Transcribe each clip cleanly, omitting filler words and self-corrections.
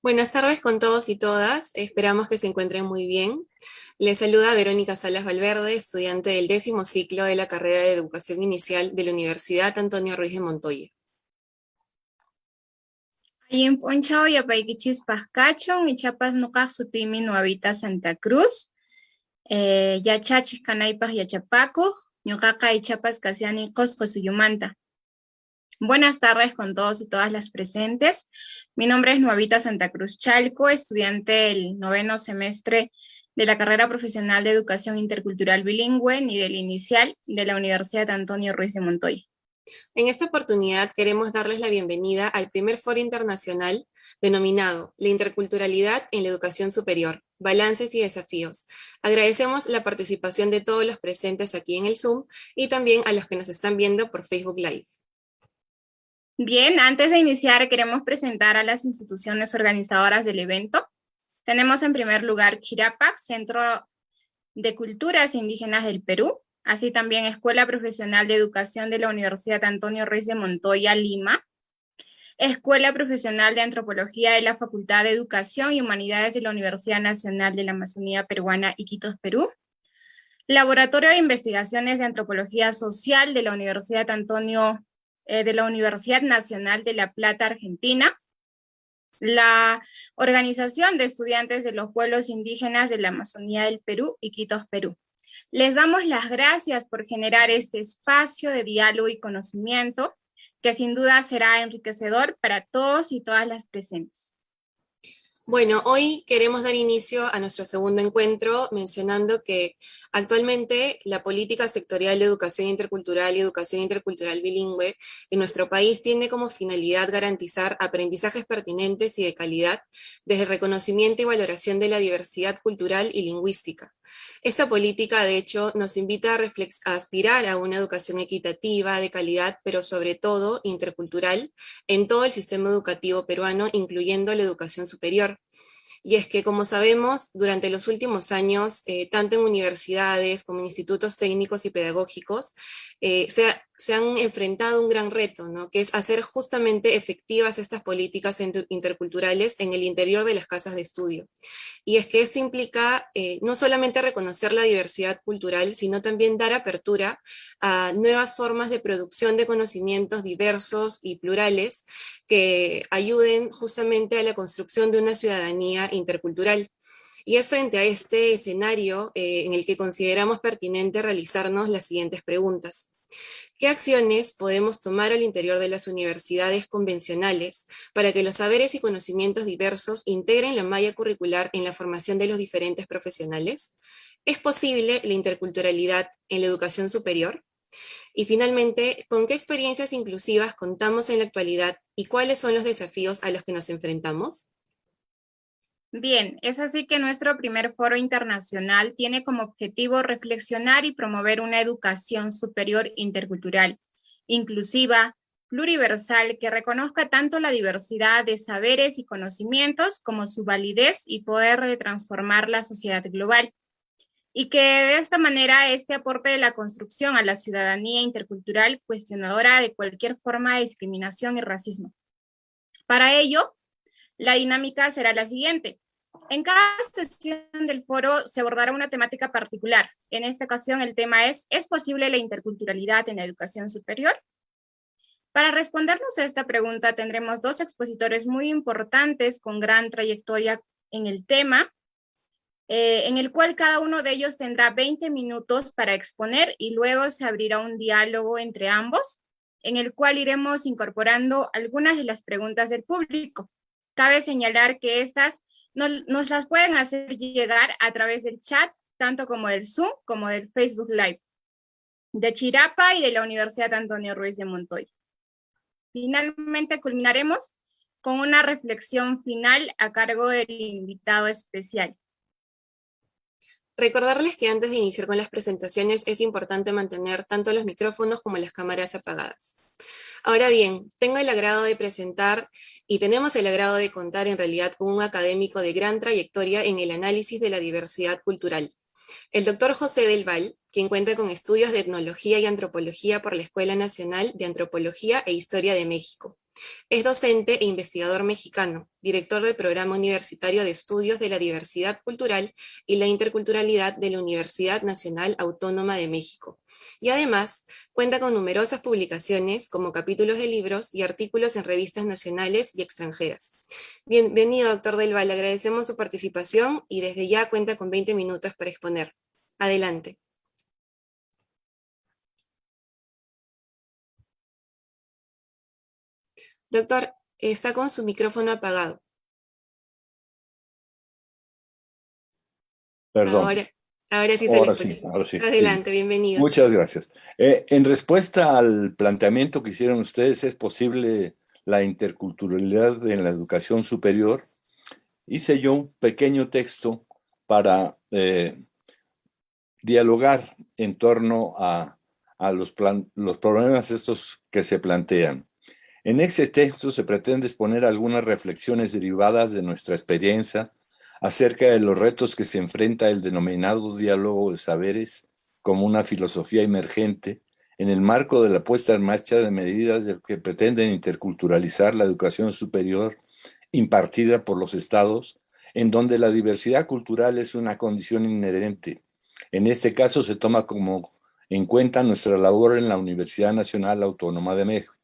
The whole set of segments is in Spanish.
Buenas tardes con todos y todas. Esperamos que se encuentren muy bien. Les saluda Verónica Salas Valverde, estudiante del 10º ciclo de la carrera de Educación Inicial de la Universidad Antonio Ruiz de Montoya. Ayin punchaw yapaykichis pascachon, ichapas nuqaq sutimi Nuavita Santa Cruz, yachachik kanaypaq yachapakuq, ñuqaqa ichapas kasiani Qosqo Suyumanta. Buenas tardes con todos y todas las presentes. Mi nombre es Nuavita Santa Cruz Chalco, estudiante del 9º semestre de la carrera profesional de Educación Intercultural Bilingüe, nivel inicial de la Universidad Antonio Ruiz de Montoya. En esta oportunidad queremos darles la bienvenida al primer foro internacional denominado La Interculturalidad en la Educación Superior, Balances y Desafíos. Agradecemos la participación de todos los presentes aquí en el Zoom y también a los que nos están viendo por Facebook Live. Bien, antes de iniciar queremos presentar a las instituciones organizadoras del evento. Tenemos en primer lugar Chirapac, Centro de Culturas Indígenas del Perú, así también Escuela Profesional de Educación de la Universidad Antonio Ruiz de Montoya, Lima, Escuela Profesional de Antropología de la Facultad de Educación y Humanidades de la Universidad Nacional de la Amazonía Peruana, Iquitos, Perú, Laboratorio de Investigaciones de Antropología Social de la Universidad de la Universidad Nacional de La Plata, Argentina, la Organización de Estudiantes de los Pueblos Indígenas de la Amazonía del Perú, Iquitos, Perú. Les damos las gracias por generar este espacio de diálogo y conocimiento, que sin duda será enriquecedor para todos y todas las presentes. Bueno, hoy queremos dar inicio a nuestro segundo encuentro mencionando que actualmente la política sectorial de educación intercultural y educación intercultural bilingüe en nuestro país tiene como finalidad garantizar aprendizajes pertinentes y de calidad desde el reconocimiento y valoración de la diversidad cultural y lingüística. Esta política, de hecho, nos invita a aspirar a una educación equitativa, de calidad, pero sobre todo intercultural en todo el sistema educativo peruano, incluyendo la educación superior. Y es que, como sabemos, durante los últimos años, tanto en universidades como en institutos técnicos y pedagógicos, se han enfrentado a un gran reto, ¿no? Que es hacer justamente efectivas estas políticas interculturales en el interior de las casas de estudio. Y es que esto implica no solamente reconocer la diversidad cultural, sino también dar apertura a nuevas formas de producción de conocimientos diversos y plurales que ayuden justamente a la construcción de una ciudadanía intercultural. Y es frente a este escenario en el que consideramos pertinente realizarnos las siguientes preguntas. ¿Qué acciones podemos tomar al interior de las universidades convencionales para que los saberes y conocimientos diversos integren la malla curricular en la formación de los diferentes profesionales? ¿Es posible la interculturalidad en la educación superior? Y finalmente, ¿con qué experiencias inclusivas contamos en la actualidad y cuáles son los desafíos a los que nos enfrentamos? Bien, es así que nuestro primer foro internacional tiene como objetivo reflexionar y promover una educación superior intercultural, inclusiva, pluriversal, que reconozca tanto la diversidad de saberes y conocimientos como su validez y poder de transformar la sociedad global. Y que de esta manera este aporte de la construcción a la ciudadanía intercultural cuestionadora de cualquier forma de discriminación y racismo. Para ello, la dinámica será la siguiente. En cada sesión del foro se abordará una temática particular. En esta ocasión el tema ¿es posible la interculturalidad en la educación superior? Para respondernos a esta pregunta tendremos dos expositores muy importantes con gran trayectoria en el tema, en el cual cada uno de ellos tendrá 20 minutos para exponer y luego se abrirá un diálogo entre ambos, en el cual iremos incorporando algunas de las preguntas del público. Cabe señalar que estas nos las pueden hacer llegar a través del chat, tanto como del Zoom como del Facebook Live, de Chirapa y de la Universidad Antonio Ruiz de Montoya. Finalmente culminaremos con una reflexión final a cargo del invitado especial. Recordarles que antes de iniciar con las presentaciones es importante mantener tanto los micrófonos como las cámaras apagadas. Ahora bien, tengo el agrado de presentar y tenemos el agrado de contar en realidad con un académico de gran trayectoria en el análisis de la diversidad cultural. El doctor José del Val, quien cuenta con estudios de etnología y antropología por la Escuela Nacional de Antropología e Historia de México. Es docente e investigador mexicano, director del Programa Universitario de Estudios de la Diversidad Cultural y la Interculturalidad de la Universidad Nacional Autónoma de México. Y además cuenta con numerosas publicaciones como capítulos de libros y artículos en revistas nacionales y extranjeras. Bienvenido, doctor Del Val, agradecemos su participación y desde ya cuenta con 20 minutos para exponer. Adelante. Doctor, está con su micrófono apagado. Perdón. Ahora sí se le escucha. Ahora sí. Adelante, bienvenido. Muchas gracias. En respuesta al planteamiento que hicieron ustedes, ¿es posible la interculturalidad en la educación superior? Hice yo un pequeño texto para dialogar en torno a los problemas estos que se plantean. En ese texto se pretende exponer algunas reflexiones derivadas de nuestra experiencia acerca de los retos que se enfrenta el denominado diálogo de saberes como una filosofía emergente en el marco de la puesta en marcha de medidas que pretenden interculturalizar la educación superior impartida por los estados, en donde la diversidad cultural es una condición inherente. En este caso se toma como en cuenta nuestra labor en la Universidad Nacional Autónoma de México.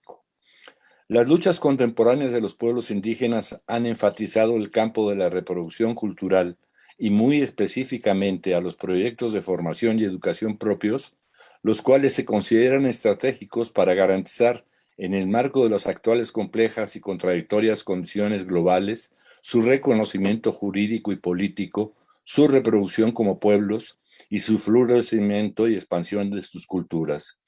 Las luchas contemporáneas de los pueblos indígenas han enfatizado el campo de la reproducción cultural y muy específicamente a los proyectos de formación y educación propios, los cuales se consideran estratégicos para garantizar, en el marco de las actuales complejas y contradictorias condiciones globales, su reconocimiento jurídico y político, su reproducción como pueblos y su florecimiento y expansión de sus culturas.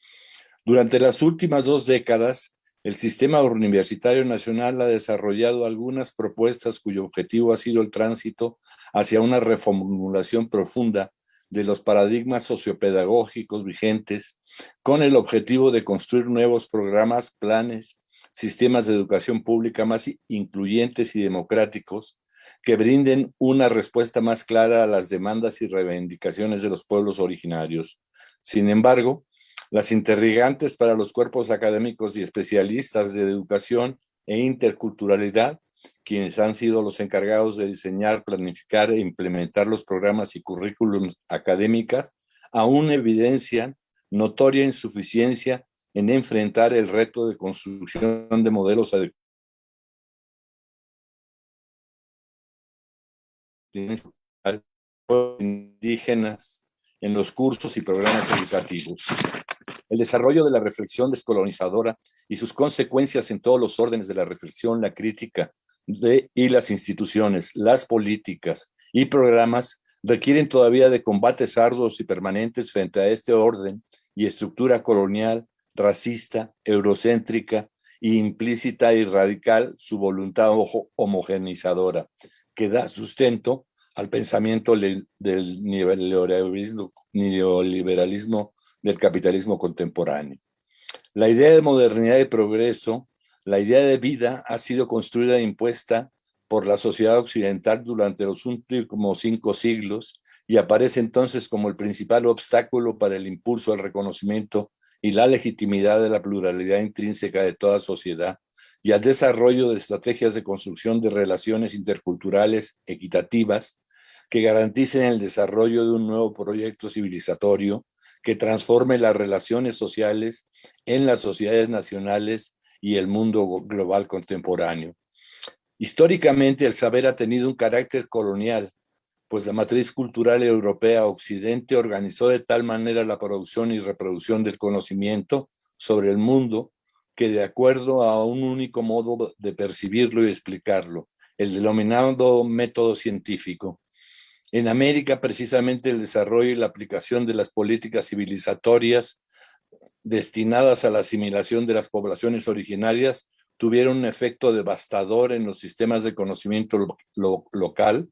Durante las últimas 2 décadas, el Sistema Universitario Nacional ha desarrollado algunas propuestas cuyo objetivo ha sido el tránsito hacia una reformulación profunda de los paradigmas sociopedagógicos vigentes, con el objetivo de construir nuevos programas, planes, sistemas de educación pública más incluyentes y democráticos que brinden una respuesta más clara a las demandas y reivindicaciones de los pueblos originarios. Sin embargo, las interrogantes para los cuerpos académicos y especialistas de educación e interculturalidad, quienes han sido los encargados de diseñar, planificar e implementar los programas y currículums académicos, aún evidencian notoria insuficiencia en enfrentar el reto de construcción de modelos indígenas en los cursos y programas educativos. El desarrollo de la reflexión descolonizadora y sus consecuencias en todos los órdenes de la reflexión, la crítica y las instituciones, las políticas y programas requieren todavía de combates arduos y permanentes frente a este orden y estructura colonial, racista, eurocéntrica e implícita y radical su voluntad homogeneizadora, que da sustento al pensamiento del neoliberalismo del capitalismo contemporáneo. La idea de modernidad y progreso, la idea de vida ha sido construida e impuesta por la sociedad occidental durante los últimos 5 siglos y aparece entonces como el principal obstáculo para el impulso al reconocimiento y la legitimidad de la pluralidad intrínseca de toda sociedad y al desarrollo de estrategias de construcción de relaciones interculturales equitativas que garanticen el desarrollo de un nuevo proyecto civilizatorio que transforme las relaciones sociales en las sociedades nacionales y el mundo global contemporáneo. Históricamente, el saber ha tenido un carácter colonial, pues la matriz cultural europea Occidente organizó de tal manera la producción y reproducción del conocimiento sobre el mundo que de acuerdo a un único modo de percibirlo y explicarlo, el denominado método científico. En América, precisamente, el desarrollo y la aplicación de las políticas civilizatorias destinadas a la asimilación de las poblaciones originarias tuvieron un efecto devastador en los sistemas de conocimiento local,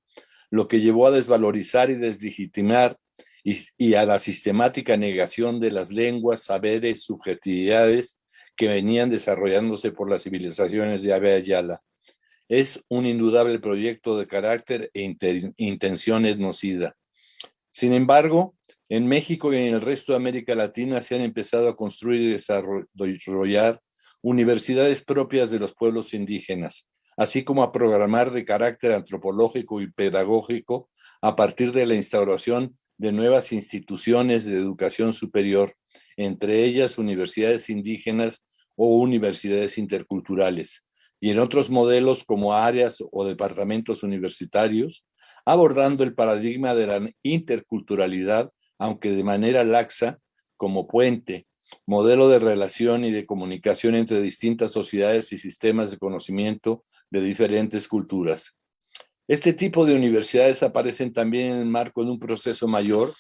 lo que llevó a desvalorizar y deslegitimar y a la sistemática negación de las lenguas, saberes, subjetividades que venían desarrollándose por las civilizaciones de Abya Yala. Es un indudable proyecto de carácter e intención etnocida. Sin embargo, en México y en el resto de América Latina se han empezado a construir y desarrollar universidades propias de los pueblos indígenas, así como a programar de carácter antropológico y pedagógico a partir de la instauración de nuevas instituciones de educación superior, entre ellas universidades indígenas o universidades interculturales, y en otros modelos como áreas o departamentos universitarios, abordando el paradigma de la interculturalidad, aunque de manera laxa, como puente, modelo de relación y de comunicación entre distintas sociedades y sistemas de conocimiento de diferentes culturas. Este tipo de universidades aparecen también en el marco de un proceso mayor,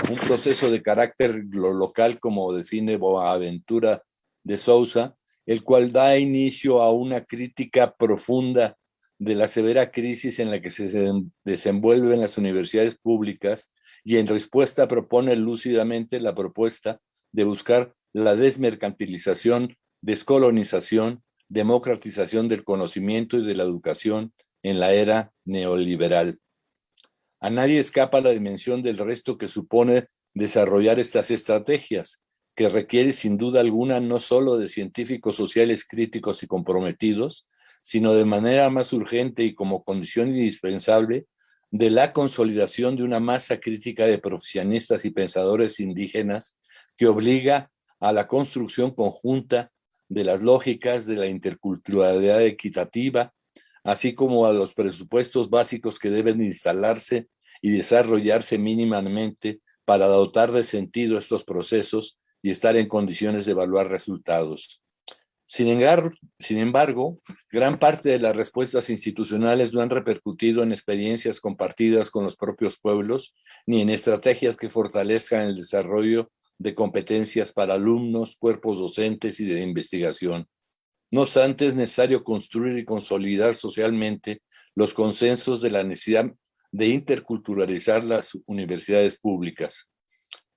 un proceso de carácter local, como define Boaventura de Sousa, el cual da inicio a una crítica profunda de la severa crisis en la que se desenvuelven las universidades públicas y en respuesta propone lúcidamente la propuesta de buscar la desmercantilización, descolonización, democratización del conocimiento y de la educación en la era neoliberal. A nadie escapa la dimensión del resto que supone desarrollar estas estrategias, que requiere sin duda alguna no solo de científicos sociales críticos y comprometidos, sino de manera más urgente y como condición indispensable de la consolidación de una masa crítica de profesionistas y pensadores indígenas que obliga a la construcción conjunta de las lógicas de la interculturalidad equitativa, así como a los presupuestos básicos que deben instalarse y desarrollarse mínimamente para dotar de sentido estos procesos y estar en condiciones de evaluar resultados. Sin embargo, gran parte de las respuestas institucionales no han repercutido en experiencias compartidas con los propios pueblos, ni en estrategias que fortalezcan el desarrollo de competencias para alumnos, cuerpos docentes y de investigación. No obstante, es necesario construir y consolidar socialmente los consensos de la necesidad de interculturalizar las universidades públicas.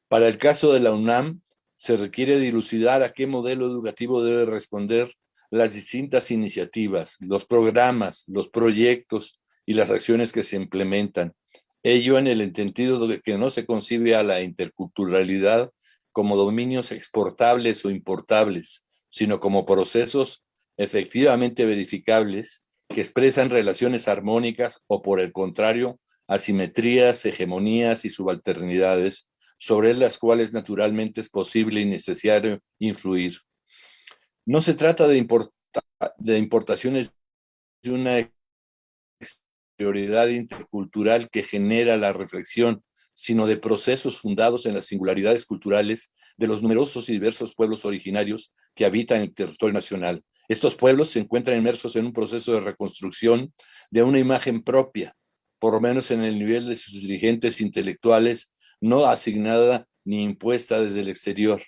Para el caso de la UNAM, se requiere dilucidar a qué modelo educativo debe responder las distintas iniciativas, los programas, los proyectos y las acciones que se implementan. Ello en el entendido de que no se concibe a la interculturalidad como dominios exportables o importables, sino como procesos efectivamente verificables que expresan relaciones armónicas o, por el contrario, asimetrías, hegemonías y subalternidades sobre las cuales naturalmente es posible y necesario influir. No se trata de importaciones de una exterioridad intercultural que genera la reflexión, sino de procesos fundados en las singularidades culturales de los numerosos y diversos pueblos originarios que habitan el territorio nacional. Estos pueblos se encuentran inmersos en un proceso de reconstrucción de una imagen propia, por lo menos en el nivel de sus dirigentes intelectuales, no asignada ni impuesta desde el exterior.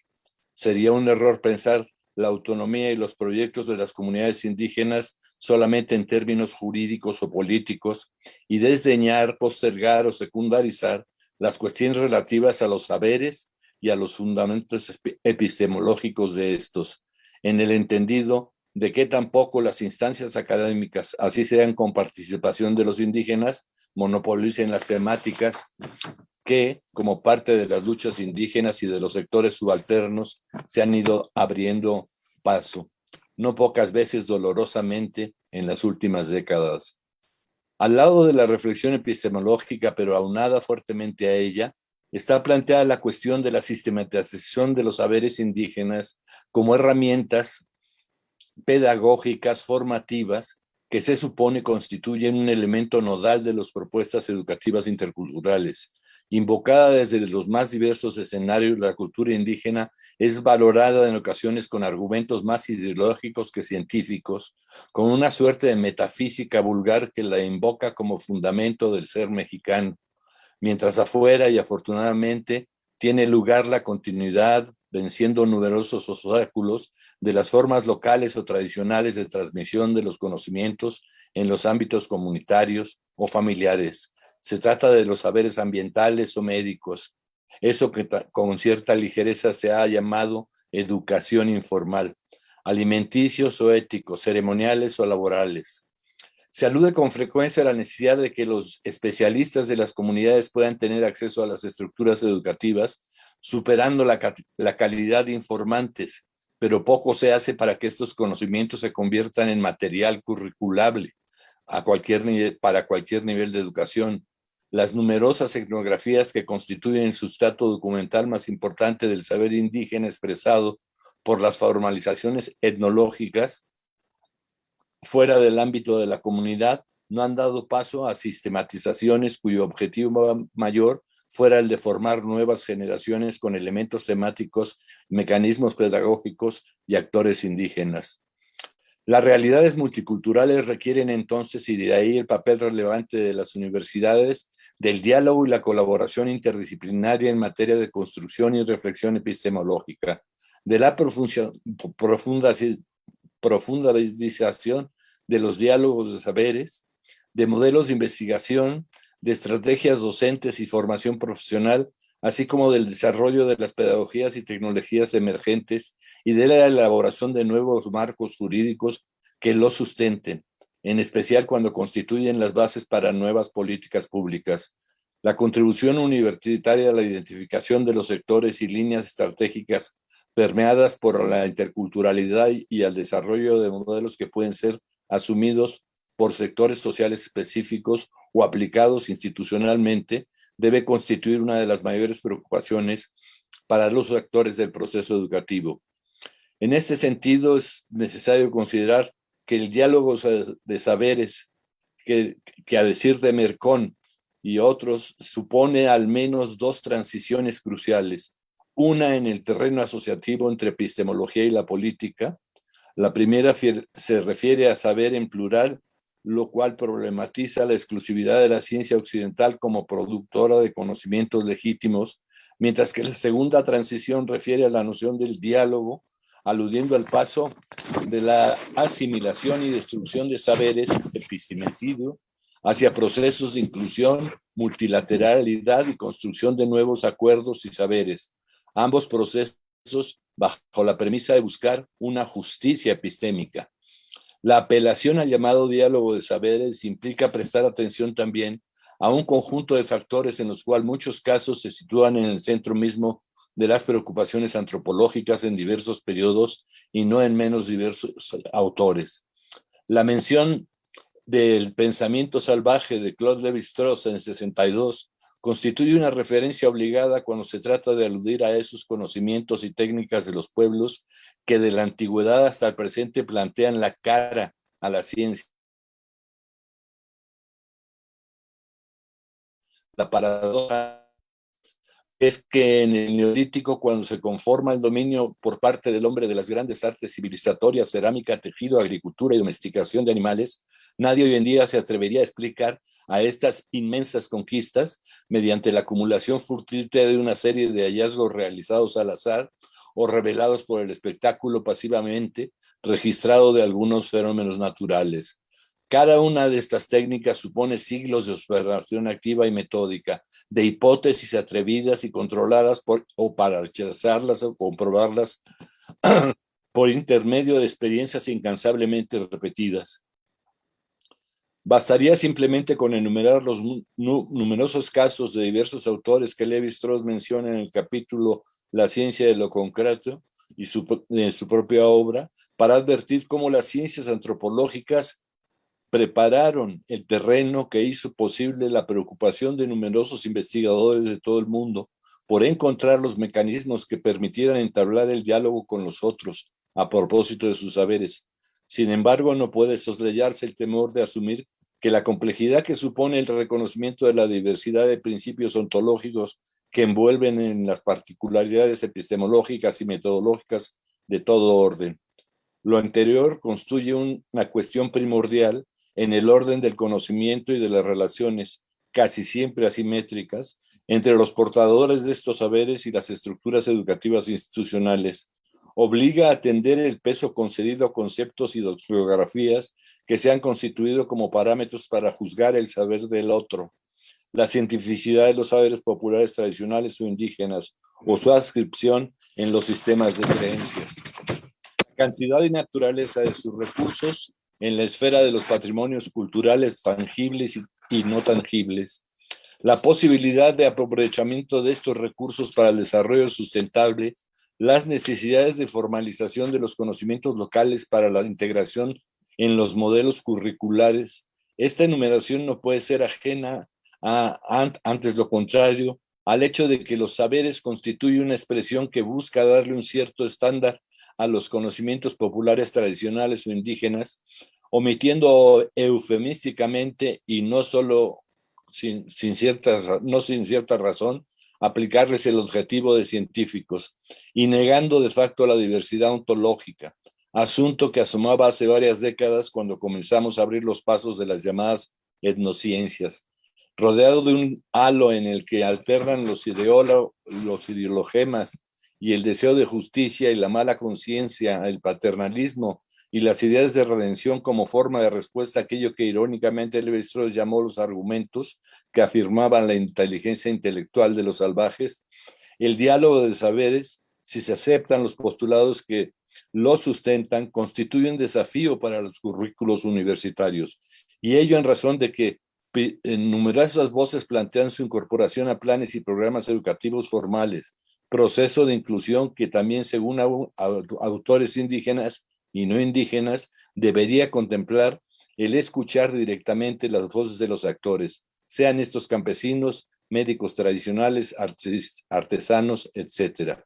Sería un error pensar la autonomía y los proyectos de las comunidades indígenas solamente en términos jurídicos o políticos y desdeñar, postergar o secundarizar las cuestiones relativas a los saberes y a los fundamentos epistemológicos de estos, en el entendido de que tampoco las instancias académicas, así sean con participación de los indígenas, monopolicen las temáticas que, como parte de las luchas indígenas y de los sectores subalternos, se han ido abriendo paso, no pocas veces dolorosamente en las últimas décadas. Al lado de la reflexión epistemológica, pero aunada fuertemente a ella, está planteada la cuestión de la sistematización de los saberes indígenas como herramientas pedagógicas formativas que se supone constituyen un elemento nodal de las propuestas educativas interculturales. Invocada desde los más diversos escenarios, la cultura indígena es valorada en ocasiones con argumentos más ideológicos que científicos, con una suerte de metafísica vulgar que la invoca como fundamento del ser mexicano, mientras afuera y afortunadamente tiene lugar la continuidad, venciendo numerosos obstáculos, de las formas locales o tradicionales de transmisión de los conocimientos en los ámbitos comunitarios o familiares. Se trata de los saberes ambientales o médicos, eso que con cierta ligereza se ha llamado educación informal, alimenticios o éticos, ceremoniales o laborales. Se alude con frecuencia a la necesidad de que los especialistas de las comunidades puedan tener acceso a las estructuras educativas, superando la calidad de informantes, pero poco se hace para que estos conocimientos se conviertan en material curriculable para cualquier nivel de educación. Las numerosas etnografías que constituyen el sustrato documental más importante del saber indígena expresado por las formalizaciones etnológicas fuera del ámbito de la comunidad no han dado paso a sistematizaciones cuyo objetivo mayor fuera el de formar nuevas generaciones con elementos temáticos, mecanismos pedagógicos y actores indígenas. Las realidades multiculturales requieren entonces, y de ahí el papel relevante de las universidades, del diálogo y la colaboración interdisciplinaria en materia de construcción y reflexión epistemológica, de la profundización de los diálogos de saberes, de modelos de investigación, de estrategias docentes y formación profesional, así como del desarrollo de las pedagogías y tecnologías emergentes y de la elaboración de nuevos marcos jurídicos que los sustenten, en especial cuando constituyen las bases para nuevas políticas públicas. La contribución universitaria a la identificación de los sectores y líneas estratégicas permeadas por la interculturalidad y al desarrollo de modelos que pueden ser asumidos por sectores sociales específicos o aplicados institucionalmente, debe constituir una de las mayores preocupaciones para los actores del proceso educativo. En este sentido, es necesario considerar que el diálogo de saberes, que a decir de Mercón y otros, supone al menos dos transiciones cruciales. Una en el terreno asociativo entre epistemología y la política. La primera se refiere a saber en plural, lo cual problematiza la exclusividad de la ciencia occidental como productora de conocimientos legítimos, mientras que la segunda transición refiere a la noción del diálogo, aludiendo al paso de la asimilación y destrucción de saberes, epistemicidio, hacia procesos de inclusión, multilateralidad y construcción de nuevos acuerdos y saberes. Ambos procesos bajo la premisa de buscar una justicia epistémica. La apelación al llamado diálogo de saberes implica prestar atención también a un conjunto de factores en los cuales muchos casos se sitúan en el centro mismo de las preocupaciones antropológicas en diversos periodos y no en menos diversos autores. La mención del pensamiento salvaje de Claude Lévi-Strauss en el 62 constituye una referencia obligada cuando se trata de aludir a esos conocimientos y técnicas de los pueblos que de la antigüedad hasta el presente plantean la cara a la ciencia. La paradoja es que en el Neolítico, cuando se conforma el dominio por parte del hombre de las grandes artes civilizatorias, cerámica, tejido, agricultura y domesticación de animales, nadie hoy en día se atrevería a explicar a estas inmensas conquistas mediante la acumulación fortuita de una serie de hallazgos realizados al azar o revelados por el espectáculo pasivamente registrado de algunos fenómenos naturales. Cada una de estas técnicas supone siglos de observación activa y metódica, de hipótesis atrevidas y controladas para rechazarlas o comprobarlas por intermedio de experiencias incansablemente repetidas. Bastaría simplemente con enumerar los numerosos casos de diversos autores que Lévi-Strauss menciona en el capítulo La ciencia de lo concreto y en su propia obra para advertir cómo las ciencias antropológicas prepararon el terreno que hizo posible la preocupación de numerosos investigadores de todo el mundo por encontrar los mecanismos que permitieran entablar el diálogo con los otros a propósito de sus saberes. Sin embargo, no puede soslayarse el temor de asumir que la complejidad que supone el reconocimiento de la diversidad de principios ontológicos que envuelven en las particularidades epistemológicas y metodológicas de todo orden. Lo anterior constituye una cuestión primordial en el orden del conocimiento y de las relaciones, casi siempre asimétricas, entre los portadores de estos saberes y las estructuras educativas institucionales. Obliga a atender el peso concedido a conceptos y doxiografías que se han constituido como parámetros para juzgar el saber del otro, la cientificidad de los saberes populares tradicionales o indígenas, o su adscripción en los sistemas de creencias. La cantidad y naturaleza de sus recursos en la esfera de los patrimonios culturales tangibles y no tangibles. La posibilidad de aprovechamiento de estos recursos para el desarrollo sustentable las necesidades de formalización de los conocimientos locales para la integración en los modelos curriculares. Esta enumeración no puede ser ajena antes lo contrario, al hecho de que los saberes constituyen una expresión que busca darle un cierto estándar a los conocimientos populares tradicionales o indígenas, omitiendo eufemísticamente y no solo sin cierta razón, aplicarles el objetivo de científicos y negando de facto la diversidad ontológica, asunto que asomaba hace varias décadas cuando comenzamos a abrir los pasos de las llamadas etnociencias, rodeado de un halo en el que alternan los ideologemas y el deseo de justicia y la mala conciencia, el paternalismo y las ideas de redención como forma de respuesta a aquello que irónicamente Lévi-Strauss llamó los argumentos que afirmaban la inteligencia intelectual de los salvajes, el diálogo de saberes, si se aceptan los postulados que lo sustentan, constituye un desafío para los currículos universitarios, y ello en razón de que numerosas voces plantean su incorporación a planes y programas educativos formales, proceso de inclusión que también, según autores indígenas y no indígenas, debería contemplar el escuchar directamente las voces de los actores, sean estos campesinos, médicos tradicionales, artesanos, etc.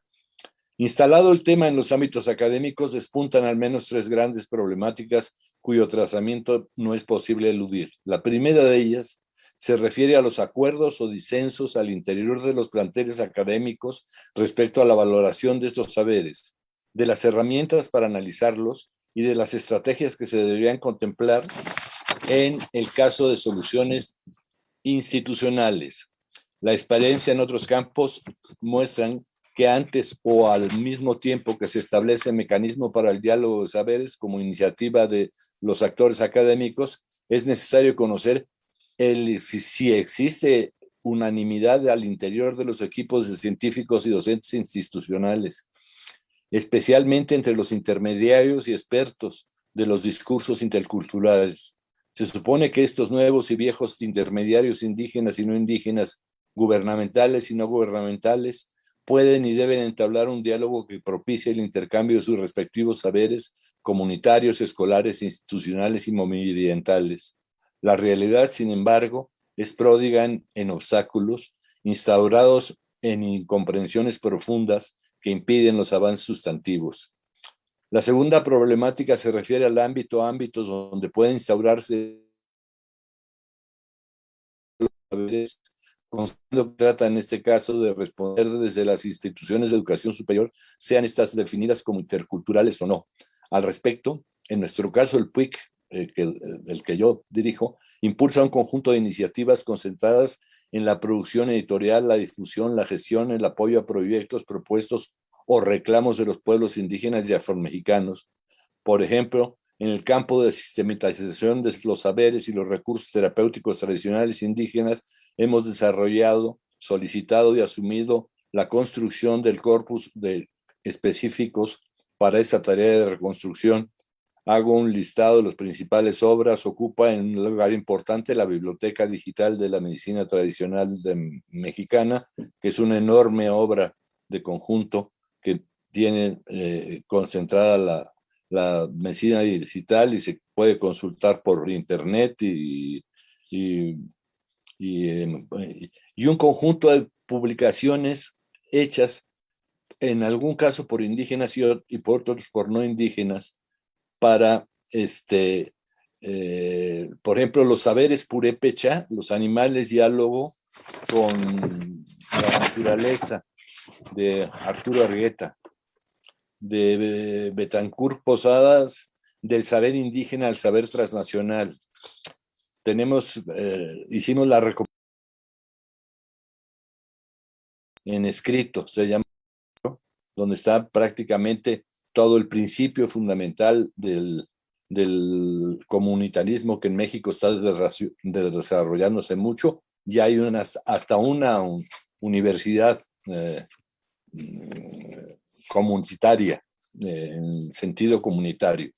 Instalado el tema en los ámbitos académicos, despuntan al menos tres grandes problemáticas cuyo trazamiento no es posible eludir. La primera de ellas se refiere a los acuerdos o disensos al interior de los planteles académicos respecto a la valoración de estos saberes, de las herramientas para analizarlos y de las estrategias que se deberían contemplar en el caso de soluciones institucionales. La experiencia en otros campos muestran que antes o al mismo tiempo que se establece el mecanismo para el diálogo de saberes como iniciativa de los actores académicos, es necesario conocer si existe unanimidad al interior de los equipos de científicos y docentes institucionales, especialmente entre los intermediarios y expertos de los discursos interculturales. Se supone que estos nuevos y viejos intermediarios indígenas y no indígenas, gubernamentales y no gubernamentales, pueden y deben entablar un diálogo que propicie el intercambio de sus respectivos saberes comunitarios, escolares, institucionales y ambientales. La realidad, sin embargo, es pródiga en obstáculos instaurados en incomprensiones profundas que impiden los avances sustantivos. La segunda problemática se refiere al ámbitos donde pueden instaurarse los saberes, lo que trata en este caso de responder desde las instituciones de educación superior, sean estas definidas como interculturales o no. Al respecto, en nuestro caso, el PUIC, el que yo dirijo, impulsa un conjunto de iniciativas concentradas en la producción editorial, la difusión, la gestión, el apoyo a proyectos propuestos o reclamos de los pueblos indígenas y afromexicanos. Por ejemplo, en el campo de sistematización de los saberes y los recursos terapéuticos tradicionales indígenas, hemos desarrollado, solicitado y asumido la construcción del corpus de específicos para esa tarea de reconstrucción. Hago un listado de las principales obras. Ocupa en un lugar importante la Biblioteca Digital de la Medicina Tradicional Mexicana, que es una enorme obra de conjunto que tiene concentrada la medicina digital y se puede consultar por internet y un conjunto de publicaciones hechas en algún caso por indígenas y por otros por no indígenas para, por ejemplo, los saberes purépecha, los animales diálogo con la naturaleza, de Arturo Argueta, de Betancourt Posadas, del saber indígena al saber transnacional. Hicimos la recopilación en escrito, se llama, donde está prácticamente todo el principio fundamental del comunitarismo que en México está desarrollándose mucho. Ya hay hasta una universidad comunitaria, en sentido comunitario.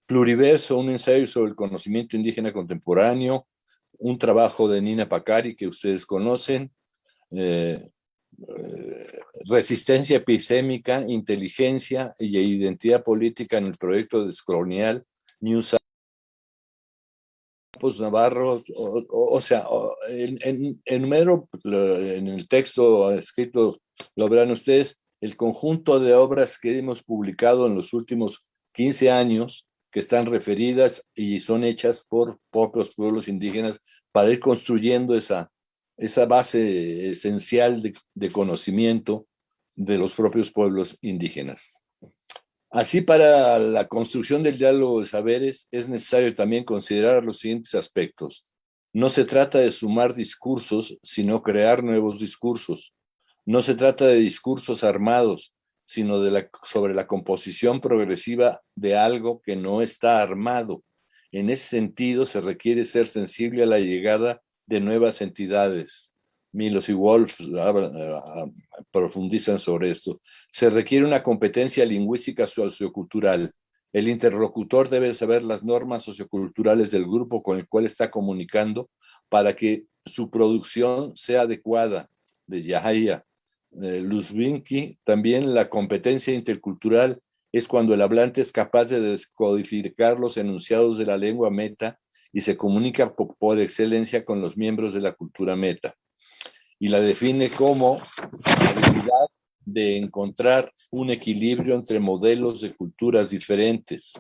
Pluriverso, un ensayo sobre el conocimiento indígena contemporáneo, un trabajo de Nina Pacari que ustedes conocen, resistencia epistémica, inteligencia y identidad política en el proyecto descolonial New Campos Navarro, en el texto escrito, lo verán ustedes, el conjunto de obras que hemos publicado en los últimos 15 años, que están referidas y son hechas por propios pueblos indígenas para ir construyendo esa base esencial de conocimiento de los propios pueblos indígenas. Así, para la construcción del diálogo de saberes es necesario también considerar los siguientes aspectos. No se trata de sumar discursos, sino crear nuevos discursos. No se trata de discursos armados, sino sobre la composición progresiva de algo que no está armado. En ese sentido, se requiere ser sensible a la llegada de nuevas entidades. Milos y Wolf profundizan sobre esto. Se requiere una competencia lingüística sociocultural. El interlocutor debe saber las normas socioculturales del grupo con el cual está comunicando para que su producción sea adecuada. De Yahaya Luzvinki, también la competencia intercultural es cuando el hablante es capaz de descodificar los enunciados de la lengua meta y se comunica por excelencia con los miembros de la cultura meta. Y la define como la habilidad de encontrar un equilibrio entre modelos de culturas diferentes.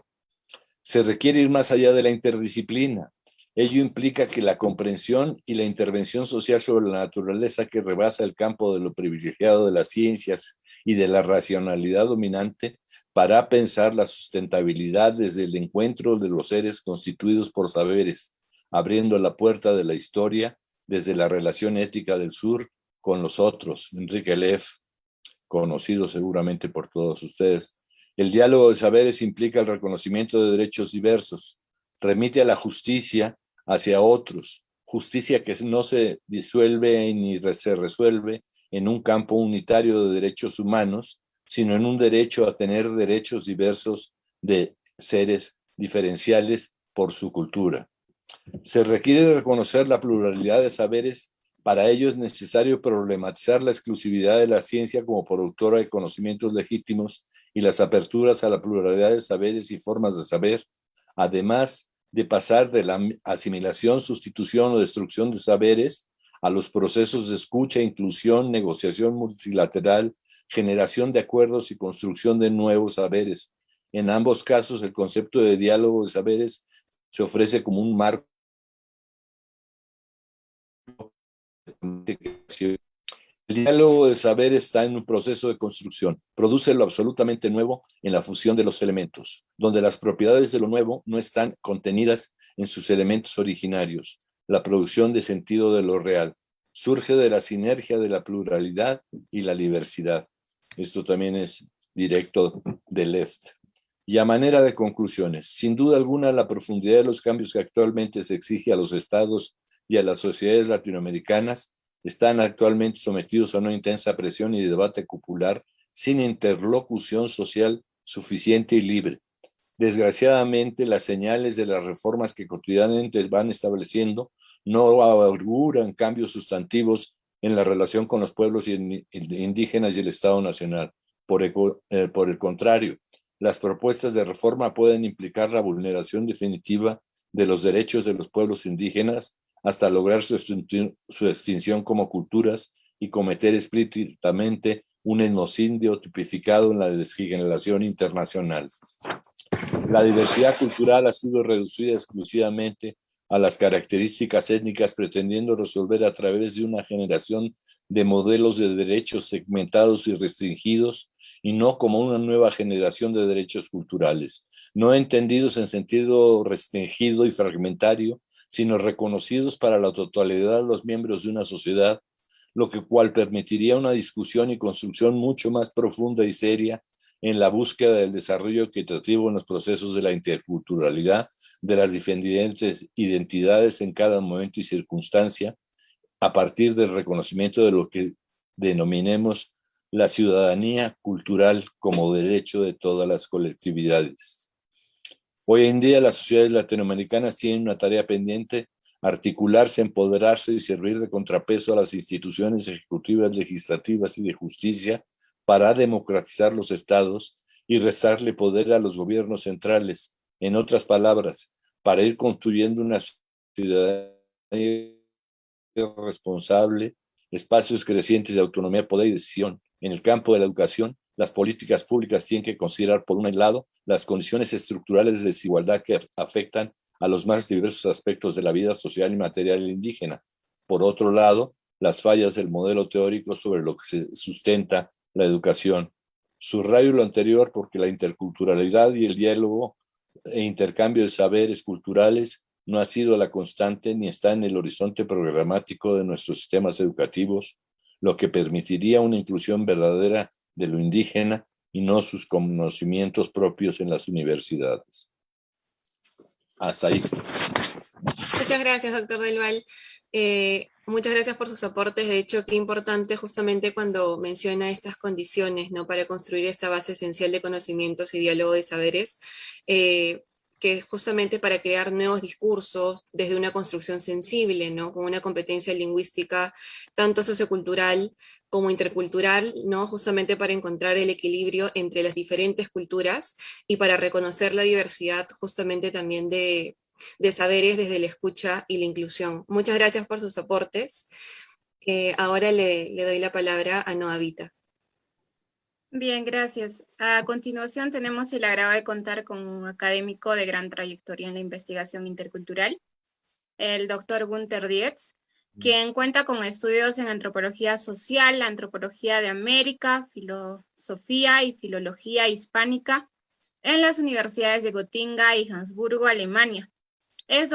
Se requiere ir más allá de la interdisciplina. Ello implica que la comprensión y la intervención social sobre la naturaleza que rebasa el campo de lo privilegiado de las ciencias y de la racionalidad dominante para pensar la sustentabilidad desde el encuentro de los seres constituidos por saberes, abriendo la puerta de la historia desde la relación ética del sur con los otros. Enrique Leff, conocido seguramente por todos ustedes. El diálogo de saberes implica el reconocimiento de derechos diversos, remite a la justicia hacia otros, justicia que no se disuelve ni se resuelve en un campo unitario de derechos humanos, sino en un derecho a tener derechos diversos de seres diferenciales por su cultura. Se requiere reconocer la pluralidad de saberes. Para ello es necesario problematizar la exclusividad de la ciencia como productora de conocimientos legítimos y las aperturas a la pluralidad de saberes y formas de saber, además de pasar de la asimilación, sustitución o destrucción de saberes a los procesos de escucha, inclusión, negociación multilateral, generación de acuerdos y construcción de nuevos saberes. En ambos casos, el concepto de diálogo de saberes se ofrece como un marco. El diálogo de saber está en un proceso de construcción. Produce lo absolutamente nuevo en la fusión de los elementos, donde las propiedades de lo nuevo no están contenidas en sus elementos originarios. La producción de sentido de lo real surge de la sinergia de la pluralidad y la diversidad. Esto también es directo de Left. Y a manera de conclusiones, sin duda alguna, la profundidad de los cambios que actualmente se exige a los estados y a las sociedades latinoamericanas están actualmente sometidos a una intensa presión y debate popular sin interlocución social suficiente y libre. Desgraciadamente, las señales de las reformas que cotidianamente van estableciendo no auguran cambios sustantivos en la relación con los pueblos indígenas y el Estado Nacional. Por el contrario, las propuestas de reforma pueden implicar la vulneración definitiva de los derechos de los pueblos indígenas hasta lograr su extinción como culturas y cometer explícitamente un etnocidio tipificado en la legislación internacional. La diversidad cultural ha sido reducida exclusivamente a las características étnicas, pretendiendo resolver a través de una generación de modelos de derechos segmentados y restringidos, y no como una nueva generación de derechos culturales, no entendidos en sentido restringido y fragmentario, sino reconocidos para la totalidad de los miembros de una sociedad, lo cual permitiría una discusión y construcción mucho más profunda y seria en la búsqueda del desarrollo equitativo en los procesos de la interculturalidad de las diferentes identidades en cada momento y circunstancia, a partir del reconocimiento de lo que denominemos la ciudadanía cultural como derecho de todas las colectividades. Hoy en día las sociedades latinoamericanas tienen una tarea pendiente: articularse, empoderarse y servir de contrapeso a las instituciones ejecutivas, legislativas y de justicia para democratizar los estados y restarle poder a los gobiernos centrales. En otras palabras, para ir construyendo una ciudadanía responsable, espacios crecientes de autonomía, poder y decisión. En el campo de la educación, las políticas públicas tienen que considerar, por un lado, las condiciones estructurales de desigualdad que afectan a los más diversos aspectos de la vida social y material indígena. Por otro lado, las fallas del modelo teórico sobre lo que se sustenta la educación. Subrayo lo anterior porque la interculturalidad y el diálogo e intercambio de saberes culturales no ha sido la constante ni está en el horizonte programático de nuestros sistemas educativos, lo que permitiría una inclusión verdadera de lo indígena y no sus conocimientos propios en las universidades. Hasta ahí. Muchas gracias, doctor Del Val. Muchas gracias por sus aportes. De hecho, qué importante justamente cuando menciona estas condiciones, ¿no? Para construir esta base esencial de conocimientos y diálogo de saberes, que es justamente para crear nuevos discursos desde una construcción sensible, ¿no? Con una competencia lingüística tanto sociocultural como intercultural, ¿no? Justamente para encontrar el equilibrio entre las diferentes culturas y para reconocer la diversidad justamente también de saberes desde la escucha y la inclusión. Muchas gracias por sus aportes. Ahora le doy la palabra a Noa Vita. Bien, gracias. A continuación tenemos el agrado de contar con un académico de gran trayectoria en la investigación intercultural, el doctor Gunther Dietz, quien cuenta con estudios en antropología social, antropología de América, filosofía y filología hispánica en las universidades de Gotinga y Habsburgo, Alemania. Es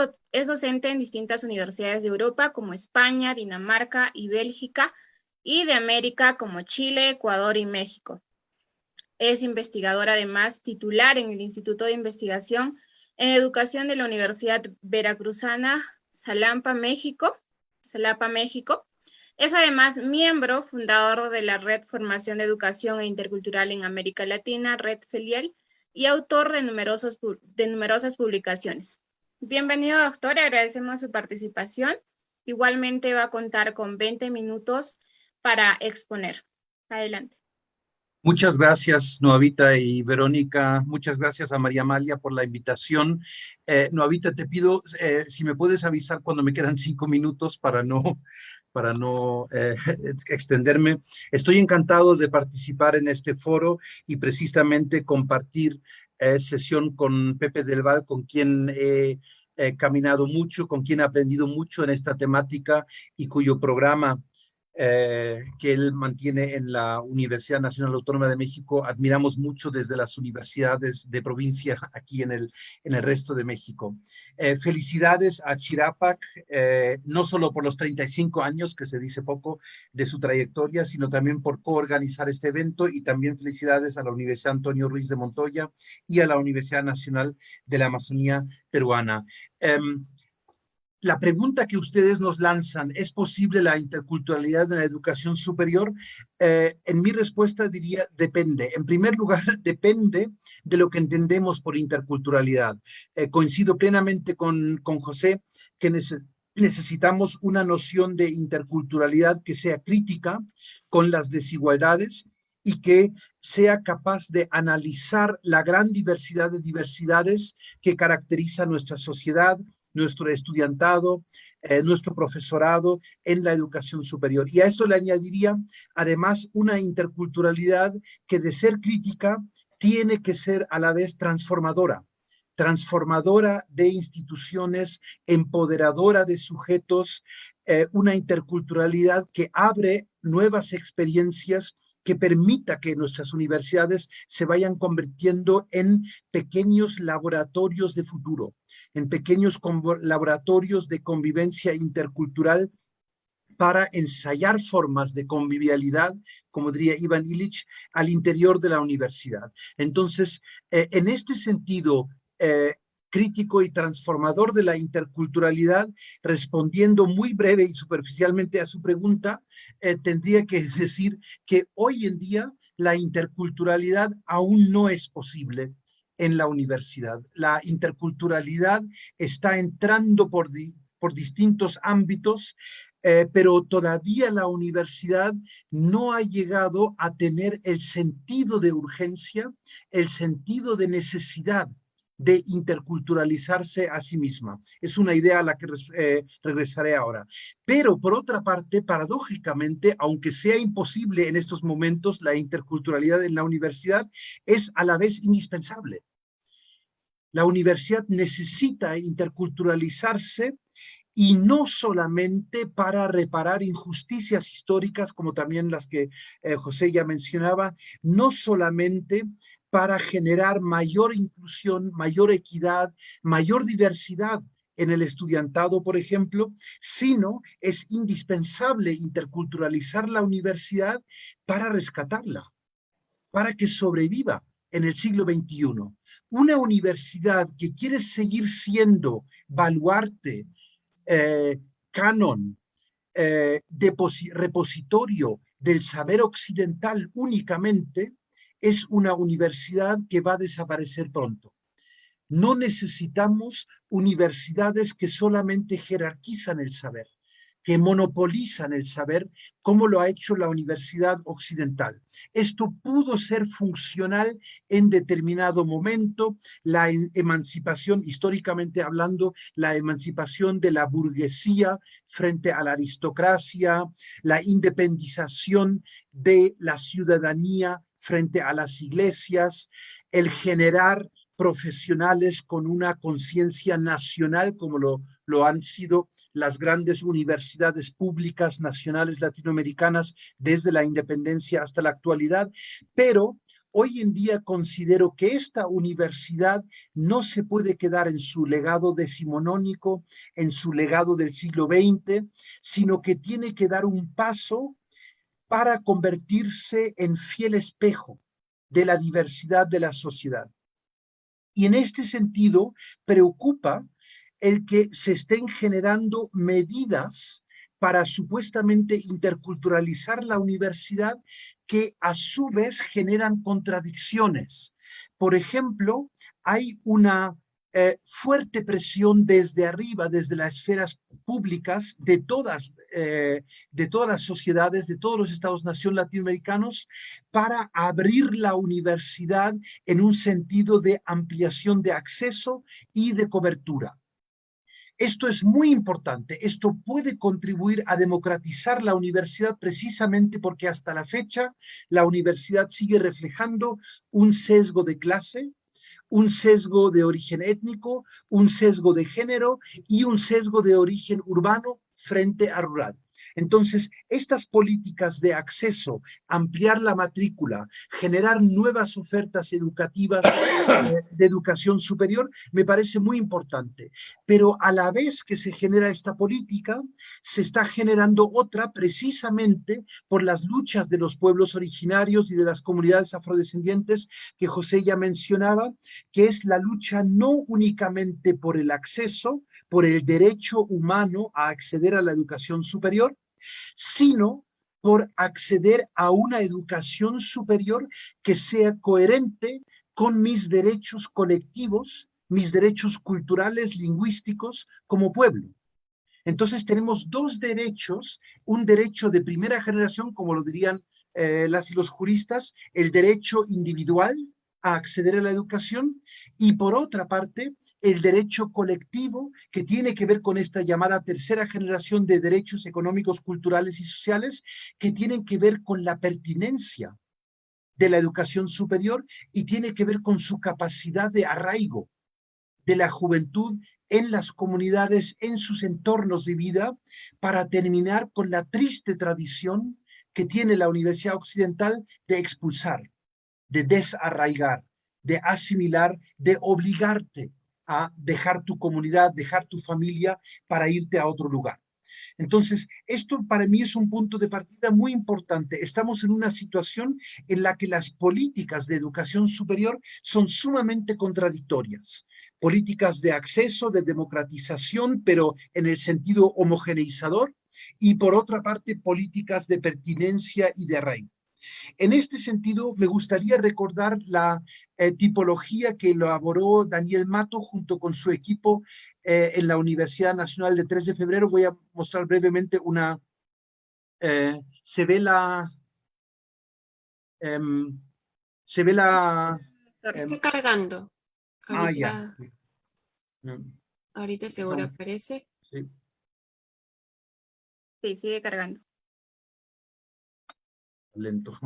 docente en distintas universidades de Europa como España, Dinamarca y Bélgica, y de América como Chile, Ecuador y México. Es investigador además titular en el Instituto de Investigación en Educación de la Universidad Veracruzana, Xalapa, México. Es además miembro fundador de la Red Formación de Educación e Intercultural en América Latina, Red FELIEL, y autor de numerosas publicaciones. Bienvenido, doctor, agradecemos su participación. Igualmente va a contar con 20 minutos para exponer. Adelante. Muchas gracias, Noavita y Verónica. Muchas gracias a María Amalia por la invitación. Noavita, te pido si me puedes avisar cuando me quedan 5 minutos para no extenderme. Estoy encantado de participar en este foro y precisamente compartir sesión con Pepe Del Val, con quien he caminado mucho, con quien he aprendido mucho en esta temática y cuyo programa que él mantiene en la Universidad Nacional Autónoma de México, admiramos mucho desde las universidades de provincia aquí en el resto de México. Felicidades a Chirapac, no solo por los 35 años, que se dice poco, de su trayectoria, sino también por coorganizar este evento, y también felicidades a la Universidad Antonio Ruiz de Montoya y a la Universidad Nacional de la Amazonía Peruana. La pregunta que ustedes nos lanzan, ¿es posible la interculturalidad en la educación superior? En mi respuesta diría, depende. En primer lugar, depende de lo que entendemos por interculturalidad. Coincido plenamente con José que necesitamos una noción de interculturalidad que sea crítica con las desigualdades y que sea capaz de analizar la gran diversidad de diversidades que caracteriza nuestra sociedad, nuestro estudiantado, nuestro profesorado en la educación superior. Y a esto le añadiría además una interculturalidad que, de ser crítica, tiene que ser a la vez transformadora de instituciones, empoderadora de sujetos, una interculturalidad que abre nuevas experiencias, que permita que nuestras universidades se vayan convirtiendo en pequeños laboratorios de futuro, en pequeños laboratorios de convivencia intercultural para ensayar formas de convivialidad, como diría Ivan Illich, al interior de la universidad. Entonces, en este sentido crítico y transformador de la interculturalidad, respondiendo muy breve y superficialmente a su pregunta, tendría que decir que hoy en día la interculturalidad aún no es posible en la universidad. La interculturalidad está entrando por distintos ámbitos pero todavía la universidad no ha llegado a tener el sentido de urgencia, el sentido de necesidad de interculturalizarse a sí misma. Es una idea a la que regresaré ahora. Pero por otra parte, paradójicamente, aunque sea imposible en estos momentos, la interculturalidad en la universidad es a la vez indispensable. La universidad necesita interculturalizarse y no solamente para reparar injusticias históricas, como también las que José ya mencionaba, no solamente para generar mayor inclusión, mayor equidad, mayor diversidad en el estudiantado, por ejemplo, sino es indispensable interculturalizar la universidad para rescatarla, para que sobreviva en el siglo XXI. Una universidad que quiere seguir siendo baluarte, canon, repositorio del saber occidental únicamente, es una universidad que va a desaparecer pronto. No necesitamos universidades que solamente jerarquizan el saber, que monopolizan el saber, como lo ha hecho la Universidad Occidental. Esto pudo ser funcional en determinado momento, la emancipación, históricamente hablando, la emancipación de la burguesía frente a la aristocracia, la independización de la ciudadanía frente a las iglesias, el generar profesionales con una conciencia nacional, como lo han sido las grandes universidades públicas nacionales latinoamericanas desde la independencia hasta la actualidad, pero hoy en día considero que esta universidad no se puede quedar en su legado decimonónico, en su legado del siglo XX, sino que tiene que dar un paso para convertirse en fiel espejo de la diversidad de la sociedad. Y en este sentido, preocupa el que se estén generando medidas para supuestamente interculturalizar la universidad que a su vez generan contradicciones. Por ejemplo, hay una fuerte presión desde arriba, desde las esferas públicas de todas las sociedades, de todos los estados-nación latinoamericanos, para abrir la universidad en un sentido de ampliación de acceso y de cobertura. Esto es muy importante, esto puede contribuir a democratizar la universidad precisamente porque hasta la fecha la universidad sigue reflejando un sesgo de clase, un sesgo de origen étnico, un sesgo de género y un sesgo de origen urbano frente a rural. Entonces, estas políticas de acceso, ampliar la matrícula, generar nuevas ofertas educativas de educación superior, me parece muy importante. Pero a la vez que se genera esta política, se está generando otra precisamente por las luchas de los pueblos originarios y de las comunidades afrodescendientes que José ya mencionaba, que es la lucha no únicamente por el acceso, por el derecho humano a acceder a la educación superior, sino por acceder a una educación superior que sea coherente con mis derechos colectivos, mis derechos culturales, lingüísticos como pueblo. Entonces tenemos dos derechos, un derecho de primera generación, como lo dirían las y los juristas, el derecho individual a acceder a la educación, y por otra parte, el derecho colectivo que tiene que ver con esta llamada tercera generación de derechos económicos, culturales y sociales, que tienen que ver con la pertinencia de la educación superior y tiene que ver con su capacidad de arraigo de la juventud en las comunidades, en sus entornos de vida, para terminar con la triste tradición que tiene la Universidad Occidental de expulsar, de desarraigar, de asimilar, de obligarte a dejar tu comunidad, dejar tu familia para irte a otro lugar. Entonces, esto para mí es un punto de partida muy importante. Estamos en una situación en la que las políticas de educación superior son sumamente contradictorias. Políticas de acceso, de democratización, pero en el sentido homogeneizador, y por otra parte, políticas de pertinencia y de arraigo. En este sentido, me gustaría recordar la tipología que elaboró Daniel Mato junto con su equipo en la Universidad Nacional de 3 de Febrero. Voy a mostrar brevemente una... se ve la... se ve la... Está cargando. ya. Ahorita, Mm, ahorita seguro no, aparece. sí. Sí, sigue cargando. Lento.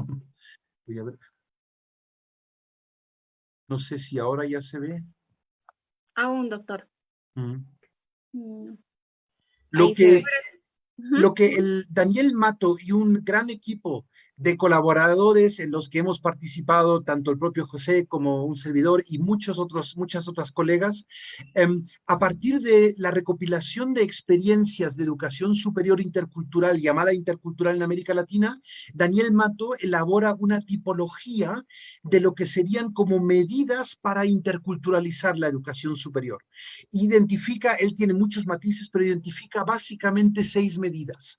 Voy a ver. No sé si ahora ya se ve. Aún, doctor. Mm. Mm. Lo Ahí se ve. Lo que el Daniel Mato y un gran equipo de colaboradores en los que hemos participado, tanto el propio José como un servidor y muchas otras colegas, a partir de la recopilación de experiencias de educación superior intercultural, llamada intercultural en América Latina, Daniel Mato elabora una tipología de lo que serían como medidas para interculturalizar la educación superior. Él tiene muchos matices, pero identifica básicamente 6 medidas.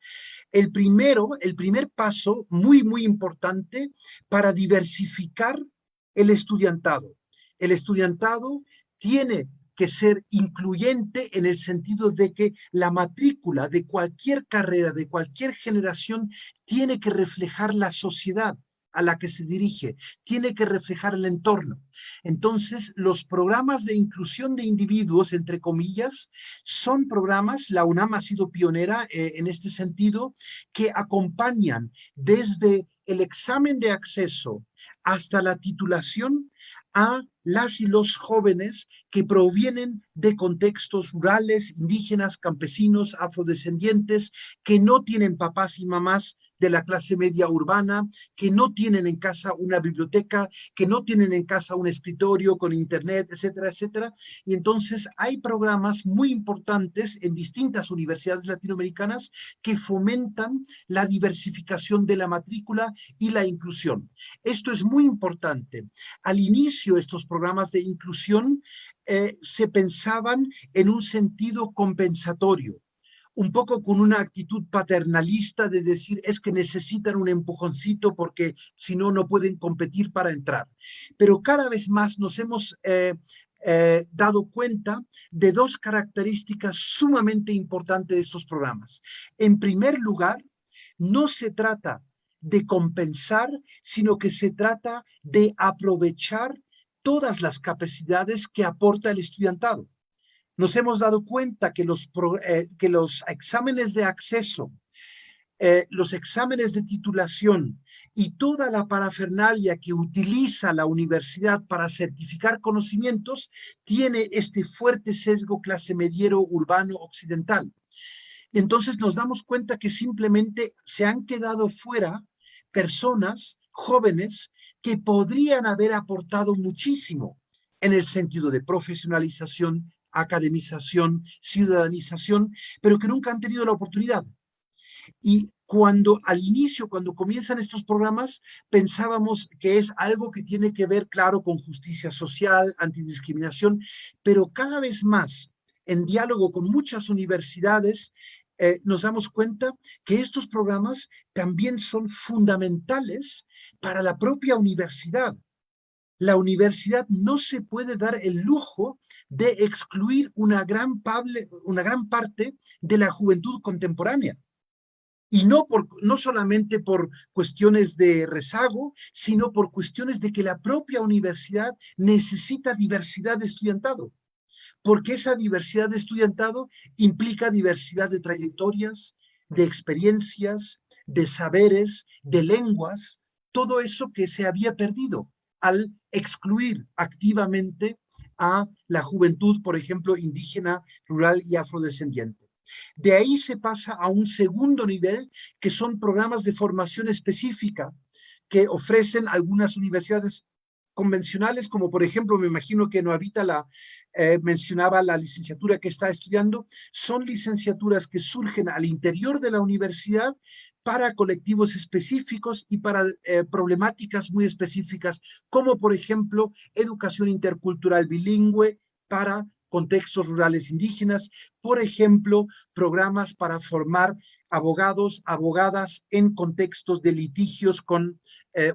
El primer paso, muy importante, para diversificar el estudiantado. El estudiantado tiene que ser incluyente en el sentido de que la matrícula de cualquier carrera, de cualquier generación, tiene que reflejar la sociedad a la que se dirige, tiene que reflejar el entorno. Entonces, los programas de inclusión de individuos, entre comillas, son programas, la UNAM ha sido pionera en este sentido, que acompañan desde el examen de acceso hasta la titulación a las y los jóvenes que provienen de contextos rurales, indígenas, campesinos, afrodescendientes, que no tienen papás y mamás de la clase media urbana, que no tienen en casa una biblioteca, que no tienen en casa un escritorio con internet, etcétera, etcétera. Y entonces hay programas muy importantes en distintas universidades latinoamericanas que fomentan la diversificación de la matrícula y la inclusión. Esto es muy importante. Al inicio, estos programas de inclusión se pensaban en un sentido compensatorio, un poco con una actitud paternalista de decir es que necesitan un empujoncito porque si no, no pueden competir para entrar. Pero cada vez más nos hemos dado cuenta de 2 características sumamente importantes de estos programas. En primer lugar, no se trata de compensar, sino que se trata de aprovechar todas las capacidades que aporta el estudiantado. Nos hemos dado cuenta que que los exámenes de acceso, los exámenes de titulación y toda la parafernalia que utiliza la universidad para certificar conocimientos tiene este fuerte sesgo clase mediero urbano occidental. Entonces nos damos cuenta que simplemente se han quedado fuera personas jóvenes que podrían haber aportado muchísimo en el sentido de profesionalización, academización, ciudadanización, pero que nunca han tenido la oportunidad. Y al inicio, cuando comienzan estos programas, pensábamos que es algo que tiene que ver, claro, con justicia social, antidiscriminación, pero cada vez más, en diálogo con muchas universidades, nos damos cuenta que estos programas también son fundamentales para la propia universidad. La universidad no se puede dar el lujo de excluir una gran parte de la juventud contemporánea. Y no solamente por cuestiones de rezago, sino por cuestiones de que la propia universidad necesita diversidad de estudiantado, porque esa diversidad de estudiantado implica diversidad de trayectorias, de experiencias, de saberes, de lenguas, todo eso que se había perdido al excluir activamente a la juventud, por ejemplo, indígena, rural y afrodescendiente. De ahí se pasa a un segundo nivel, que son programas de formación específica que ofrecen algunas universidades convencionales, como por ejemplo, me imagino que Noavita mencionaba la licenciatura que está estudiando, son licenciaturas que surgen al interior de la universidad para colectivos específicos y para problemáticas muy específicas, como por ejemplo educación intercultural bilingüe para contextos rurales indígenas, por ejemplo, programas para formar abogados, abogadas en contextos de litigios con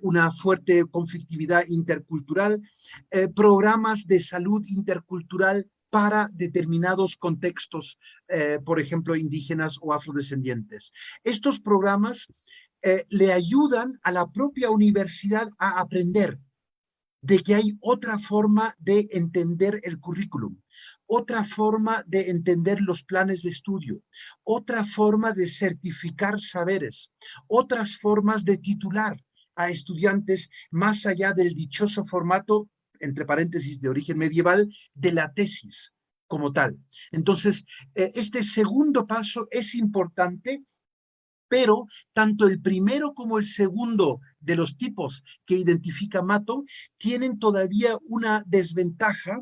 una fuerte conflictividad intercultural, programas de salud intercultural para determinados contextos, por ejemplo, indígenas o afrodescendientes. Estos programas le ayudan a la propia universidad a aprender de que hay otra forma de entender el currículum, otra forma de entender los planes de estudio, otra forma de certificar saberes, otras formas de titular a estudiantes más allá del dichoso formato, entre paréntesis, de origen medieval, de la tesis como tal. Entonces, este segundo paso es importante, pero tanto el primero como el segundo de los tipos que identifica Mato tienen todavía una desventaja,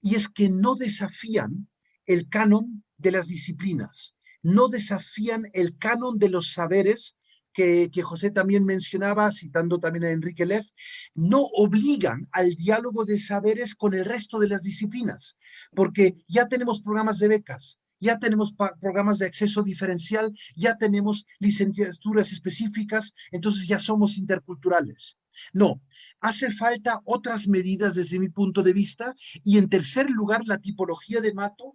y es que no desafían el canon de las disciplinas, no desafían el canon de los saberes que José también mencionaba, citando también a Enrique Leff, no obligan al diálogo de saberes con el resto de las disciplinas, porque ya tenemos programas de becas, ya tenemos programas de acceso diferencial, ya tenemos licenciaturas específicas, entonces ya somos interculturales. No, hace falta otras medidas desde mi punto de vista, y en tercer lugar, la tipología de Mato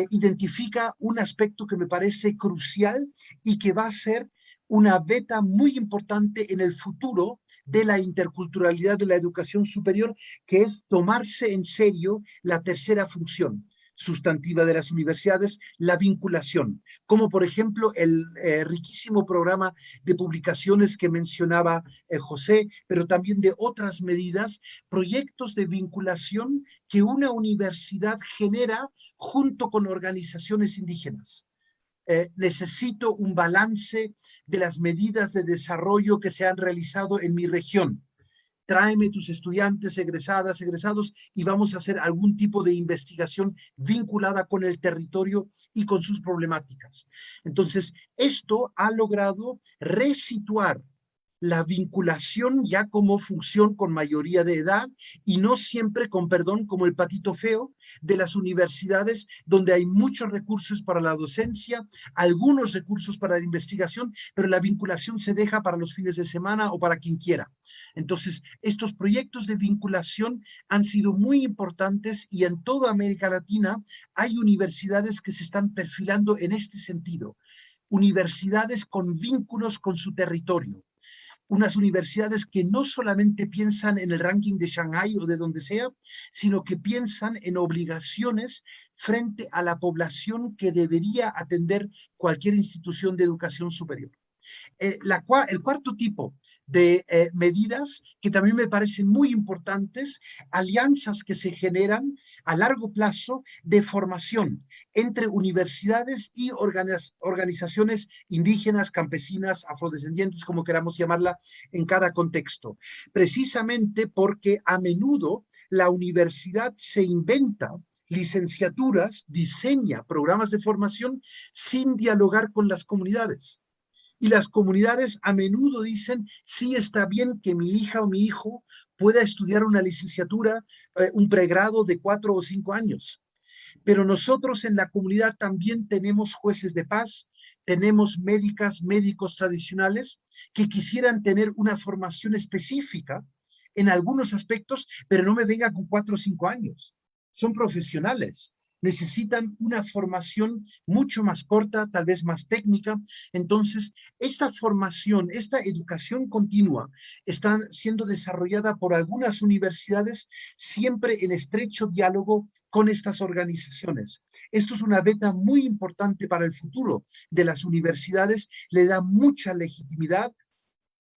identifica un aspecto que me parece crucial y que va a ser una beta muy importante en el futuro de la interculturalidad de la educación superior, que es tomarse en serio la tercera función sustantiva de las universidades, la vinculación, como por ejemplo el riquísimo programa de publicaciones que mencionaba José, pero también de otras medidas, proyectos de vinculación que una universidad genera junto con organizaciones indígenas. Necesito un balance de las medidas de desarrollo que se han realizado en mi región. Tráeme tus estudiantes, egresadas, egresados, y vamos a hacer algún tipo de investigación vinculada con el territorio y con sus problemáticas. Entonces, esto ha logrado resituar la vinculación ya como función con mayoría de edad, y no siempre con perdón como el patito feo de las universidades, donde hay muchos recursos para la docencia, algunos recursos para la investigación, pero la vinculación se deja para los fines de semana o para quien quiera. Entonces, estos proyectos de vinculación han sido muy importantes, y en toda América Latina hay universidades que se están perfilando en este sentido, universidades con vínculos con su territorio, unas universidades que no solamente piensan en el ranking de Shanghái o de donde sea, sino que piensan en obligaciones frente a la población que debería atender cualquier institución de educación superior. El cuarto tipo de medidas que también me parecen muy importantes, alianzas que se generan a largo plazo de formación entre universidades y organizaciones indígenas, campesinas, afrodescendientes, como queramos llamarla en cada contexto. Precisamente porque a menudo la universidad se inventa licenciaturas, diseña programas de formación sin dialogar con las comunidades. Y las comunidades a menudo dicen, sí, está bien que mi hija o mi hijo pueda estudiar una licenciatura, un pregrado de 4 o 5 años. Pero nosotros en la comunidad también tenemos jueces de paz, tenemos médicas, médicos tradicionales que quisieran tener una formación específica en algunos aspectos, pero no me venga con 4 o 5 años. Son profesionales, necesitan una formación mucho más corta, tal vez más técnica. Entonces, esta formación, esta educación continua está siendo desarrollada por algunas universidades, siempre en estrecho diálogo con estas organizaciones. Esto es una beta muy importante para el futuro de las universidades, le da mucha legitimidad,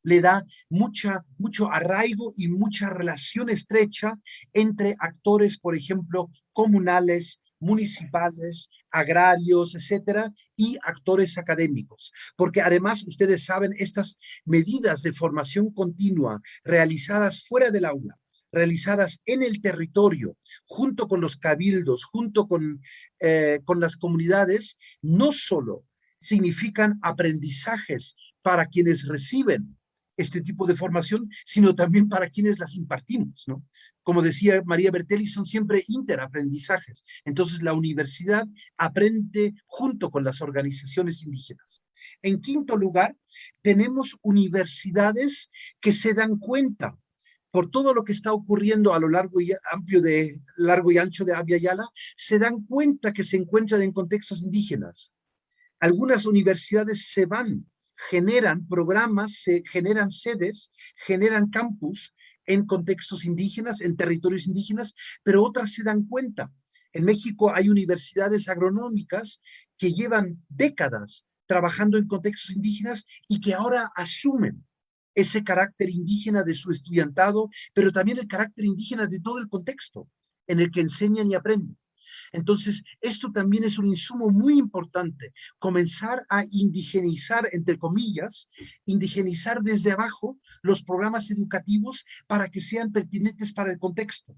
le da mucho arraigo y mucha relación estrecha entre actores, por ejemplo, comunales, municipales, agrarios, etcétera, y actores académicos. Porque además, ustedes saben, estas medidas de formación continua realizadas fuera del aula, realizadas en el territorio, junto con los cabildos, junto con las comunidades, no solo significan aprendizajes para quienes reciben este tipo de formación, sino también para quienes las impartimos, ¿no? Como decía María Bertelli, son siempre interaprendizajes. Entonces, la universidad aprende junto con las organizaciones indígenas. En quinto lugar, tenemos universidades que se dan cuenta por todo lo que está ocurriendo a lo largo y ancho de Abya Yala, se dan cuenta que se encuentran en contextos indígenas. Algunas universidades se van, generan programas, se generan sedes, generan campus en contextos indígenas, en territorios indígenas, pero otras se dan cuenta. En México hay universidades agronómicas que llevan décadas trabajando en contextos indígenas y que ahora asumen ese carácter indígena de su estudiantado, pero también el carácter indígena de todo el contexto en el que enseñan y aprenden. Entonces, esto también es un insumo muy importante, comenzar a indigenizar, entre comillas, indigenizar desde abajo los programas educativos para que sean pertinentes para el contexto.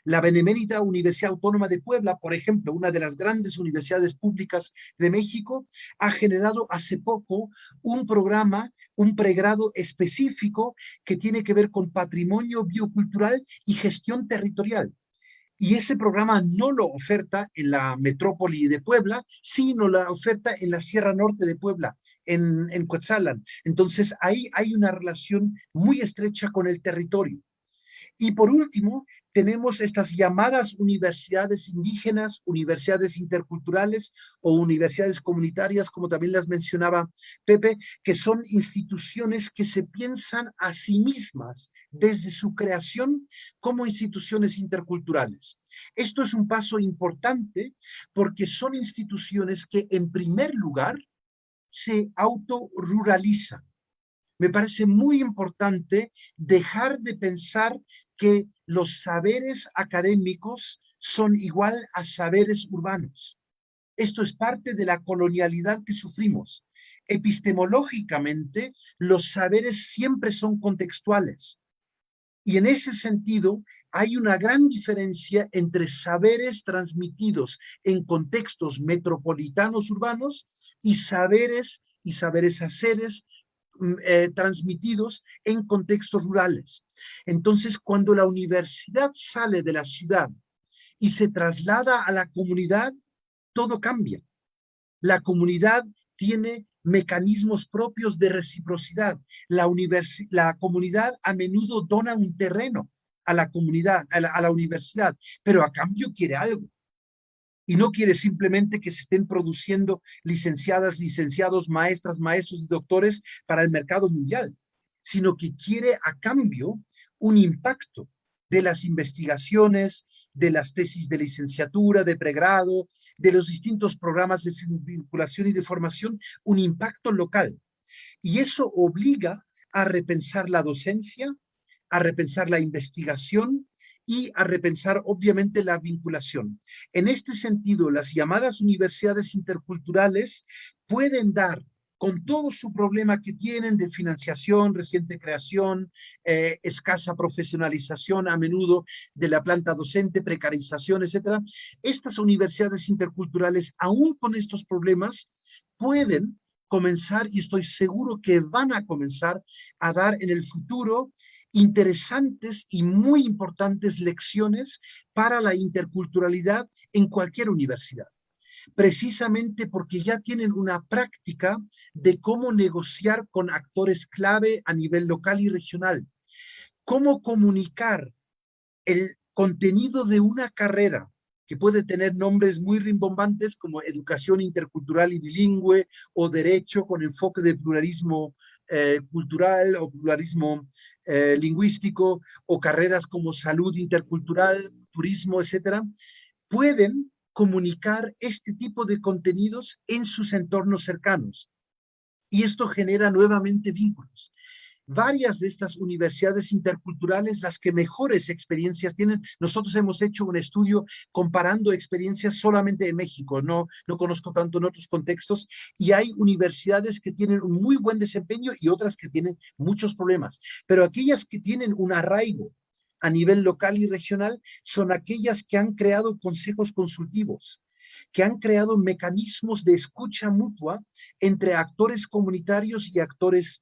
La Benemérita Universidad Autónoma de Puebla, por ejemplo, una de las grandes universidades públicas de México, ha generado hace poco un programa, un pregrado específico que tiene que ver con patrimonio biocultural y gestión territorial. Y ese programa no lo oferta en la metrópoli de Puebla, sino la oferta en la Sierra Norte de Puebla, en Cuetzalan. Entonces, ahí hay una relación muy estrecha con el territorio. Y por último, tenemos estas llamadas universidades indígenas, universidades interculturales o universidades comunitarias, como también las mencionaba Pepe, que son instituciones que se piensan a sí mismas desde su creación como instituciones interculturales. Esto es un paso importante porque son instituciones que en primer lugar se autorruralizan. Me parece muy importante dejar de pensar que los saberes académicos son igual a saberes urbanos. Esto es parte de la colonialidad que sufrimos. Epistemológicamente, los saberes siempre son contextuales. Y en ese sentido, hay una gran diferencia entre saberes transmitidos en contextos metropolitanos urbanos y saberes haceres transmitidos en contextos rurales. Entonces, cuando la universidad sale de la ciudad y se traslada a la comunidad, todo cambia. La comunidad tiene mecanismos propios de reciprocidad. La comunidad a menudo dona un terreno a la comunidad, a la universidad, pero a cambio quiere algo. Y no quiere simplemente que se estén produciendo licenciadas, licenciados, maestras, maestros y doctores para el mercado mundial, sino que quiere a cambio un impacto de las investigaciones, de las tesis de licenciatura, de pregrado, de los distintos programas de vinculación y de formación, un impacto local. Y eso obliga a repensar la docencia, a repensar la investigación y a repensar, obviamente, la vinculación. En este sentido, las llamadas universidades interculturales pueden dar, con todo su problema que tienen de financiación, reciente creación, escasa profesionalización a menudo de la planta docente, precarización, etcétera, estas universidades interculturales, aún con estos problemas, pueden comenzar, y estoy seguro que van a comenzar a dar en el futuro interesantes y muy importantes lecciones para la interculturalidad en cualquier universidad, precisamente porque ya tienen una práctica de cómo negociar con actores clave a nivel local y regional, cómo comunicar el contenido de una carrera que puede tener nombres muy rimbombantes como educación intercultural y bilingüe o derecho con enfoque de pluralismo cultural o pluralismo lingüístico o carreras como salud intercultural, turismo, etcétera, pueden comunicar este tipo de contenidos en sus entornos cercanos. Y esto genera nuevamente vínculos. Varias de estas universidades interculturales, las que mejores experiencias tienen, nosotros hemos hecho un estudio comparando experiencias solamente en México, no conozco tanto en otros contextos, y hay universidades que tienen un muy buen desempeño y otras que tienen muchos problemas, pero aquellas que tienen un arraigo a nivel local y regional son aquellas que han creado consejos consultivos, que han creado mecanismos de escucha mutua entre actores comunitarios y actores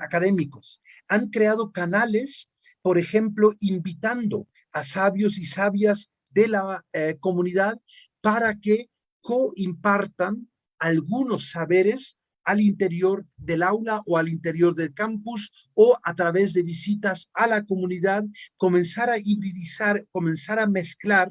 académicos. Han creado canales, por ejemplo, invitando a sabios y sabias de la comunidad para que coimpartan algunos saberes al interior del aula o al interior del campus, o a través de visitas a la comunidad, comenzar a hibridizar, comenzar a mezclar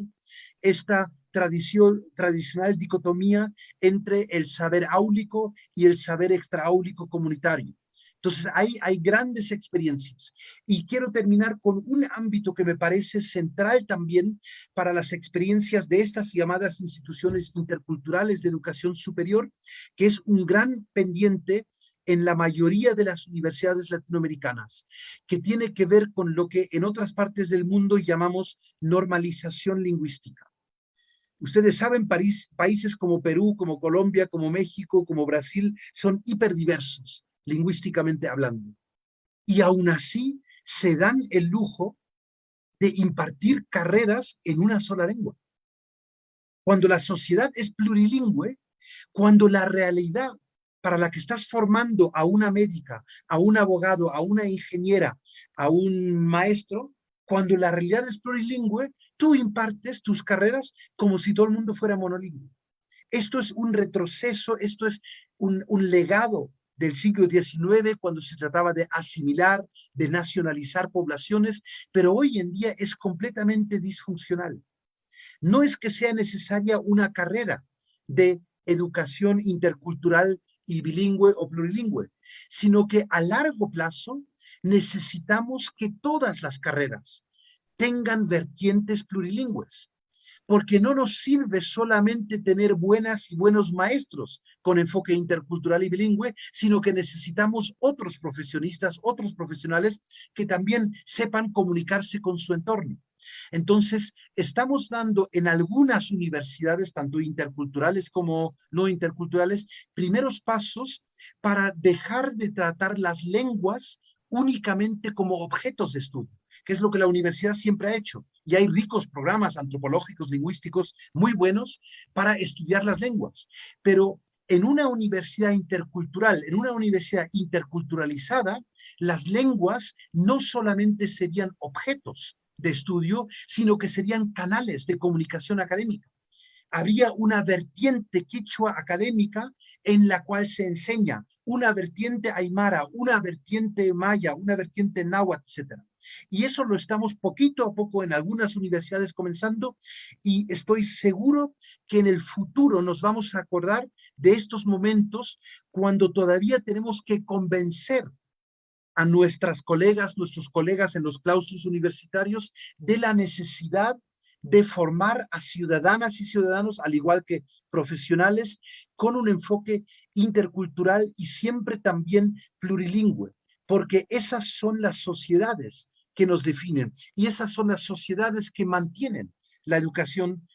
esta tradicional dicotomía entre el saber áulico y el saber extraáulico comunitario. Entonces, hay grandes experiencias. Y quiero terminar con un ámbito que me parece central también para las experiencias de estas llamadas instituciones interculturales de educación superior, que es un gran pendiente en la mayoría de las universidades latinoamericanas, que tiene que ver con lo que en otras partes del mundo llamamos normalización lingüística. Ustedes saben, países como Perú, como Colombia, como México, como Brasil, son hiperdiversos, lingüísticamente hablando. Y aún así se dan el lujo de impartir carreras en una sola lengua. Cuando la sociedad es plurilingüe, cuando la realidad para la que estás formando a una médica, a un abogado, a una ingeniera, a un maestro, cuando la realidad es plurilingüe, tú impartes tus carreras como si todo el mundo fuera monolingüe. Esto es un retroceso, esto es un legado del siglo XIX, cuando se trataba de asimilar, de nacionalizar poblaciones, pero hoy en día es completamente disfuncional. No es que sea necesaria una carrera de educación intercultural y bilingüe o plurilingüe, sino que a largo plazo necesitamos que todas las carreras tengan vertientes plurilingües, porque no nos sirve solamente tener buenas y buenos maestros con enfoque intercultural y bilingüe, sino que necesitamos otros profesionistas, otros profesionales que también sepan comunicarse con su entorno. Entonces, estamos dando en algunas universidades, tanto interculturales como no interculturales, primeros pasos para dejar de tratar las lenguas únicamente como objetos de estudio, que es lo que la universidad siempre ha hecho. Y hay ricos programas antropológicos, lingüísticos muy buenos para estudiar las lenguas. Pero en una universidad intercultural, en una universidad interculturalizada, las lenguas no solamente serían objetos de estudio, sino que serían canales de comunicación académica. Habría una vertiente quichua académica en la cual se enseña, una vertiente aymara, una vertiente maya, una vertiente náhuatl, etc. Y eso lo estamos poquito a poco en algunas universidades comenzando, y estoy seguro que en el futuro nos vamos a acordar de estos momentos cuando todavía tenemos que convencer a nuestros colegas en los claustros universitarios de la necesidad de formar a ciudadanas y ciudadanos, al igual que profesionales, con un enfoque intercultural y siempre también plurilingüe, porque esas son las sociedades que nos definen y esas son las sociedades que mantienen la educación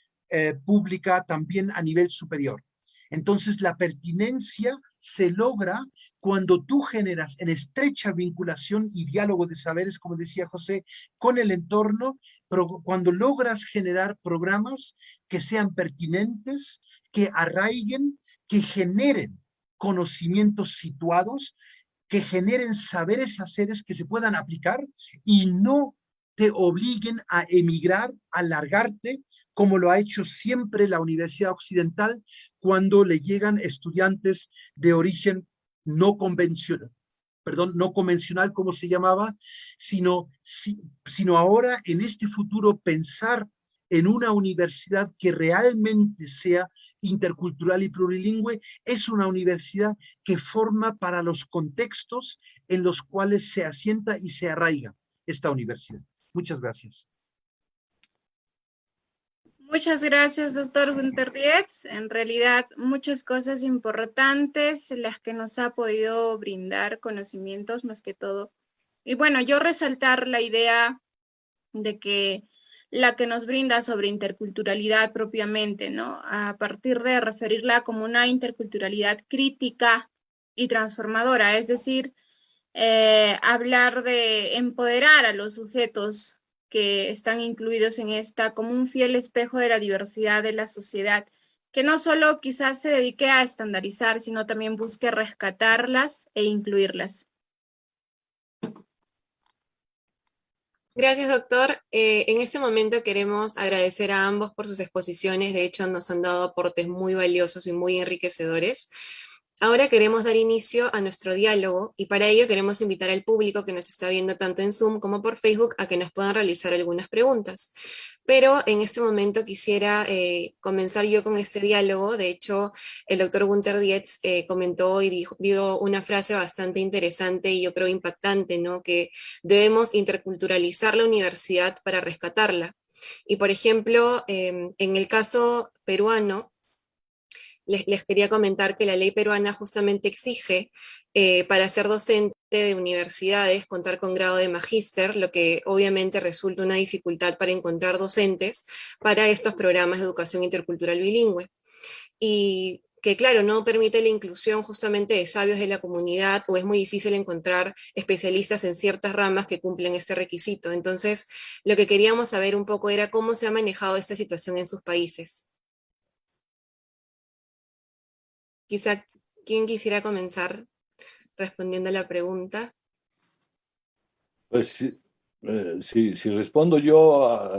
pública también a nivel superior. Entonces, la pertinencia se logra cuando tú generas en estrecha vinculación y diálogo de saberes, como decía José, con el entorno, pero cuando logras generar programas que sean pertinentes, que arraiguen, que generen conocimientos situados, que generen saberes haceres que se puedan aplicar y no te obliguen a emigrar, a largarte, como lo ha hecho siempre la Universidad Occidental cuando le llegan estudiantes de origen no convencional, no convencional como se llamaba, sino ahora en este futuro pensar en una universidad que realmente sea intercultural y plurilingüe, es una universidad que forma para los contextos en los cuales se asienta y se arraiga esta universidad. Muchas gracias. Muchas gracias, doctor Günther Dietz. En realidad, muchas cosas importantes, las que nos ha podido brindar conocimientos más que todo. Y bueno, yo resaltar la idea de que la que nos brinda sobre interculturalidad propiamente, ¿no? A partir de referirla como una interculturalidad crítica y transformadora, es decir, hablar de empoderar a los sujetos que están incluidos en esta como un fiel espejo de la diversidad de la sociedad, que no solo quizás se dedique a estandarizar, sino también busque rescatarlas e incluirlas. Gracias, doctor. En este momento queremos agradecer a ambos por sus exposiciones. De hecho, nos han dado aportes muy valiosos y muy enriquecedores. Ahora queremos dar inicio a nuestro diálogo y para ello queremos invitar al público que nos está viendo tanto en Zoom como por Facebook a que nos puedan realizar algunas preguntas. Pero en este momento quisiera comenzar yo con este diálogo. De hecho, el doctor Gunther Dietz comentó y dio una frase bastante interesante y yo creo impactante, ¿no? Que debemos interculturalizar la universidad para rescatarla. Y por ejemplo, en el caso peruano, les quería comentar que la ley peruana justamente exige para ser docente de universidades contar con grado de magíster, lo que obviamente resulta una dificultad para encontrar docentes para estos programas de educación intercultural bilingüe. Y que claro, no permite la inclusión justamente de sabios de la comunidad o es muy difícil encontrar especialistas en ciertas ramas que cumplen este requisito. Entonces, lo que queríamos saber un poco era cómo se ha manejado esta situación en sus países. Quizá, ¿quién quisiera comenzar respondiendo a la pregunta? Pues si respondo yo,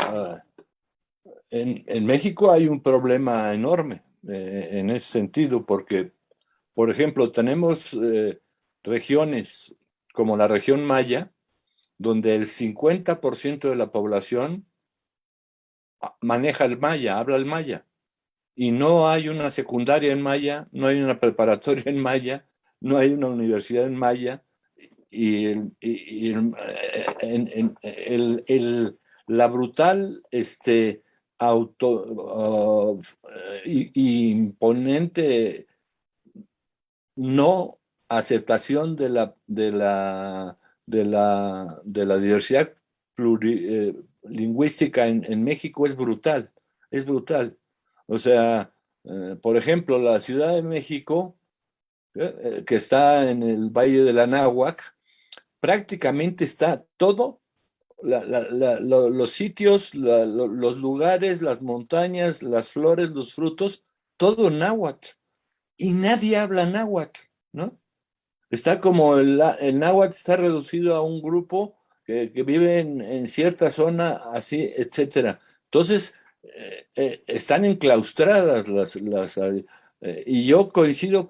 en México hay un problema enorme en ese sentido, porque, por ejemplo, tenemos regiones como la región maya, donde el 50% de la población maneja el maya, habla el maya, y no hay una secundaria en maya, no hay una preparatoria en maya, no hay una universidad en maya, la brutal imponente no aceptación de la diversidad lingüística en México es brutal, es brutal. O sea, por ejemplo, la Ciudad de México, que está en el Valle del Anáhuac, prácticamente está todo, los sitios, los lugares, las montañas, las flores, los frutos, todo en náhuatl. Y nadie habla náhuatl, ¿no? Está como el náhuatl está reducido a un grupo que vive en cierta zona, así, etcétera. Entonces, están enclaustradas y yo coincido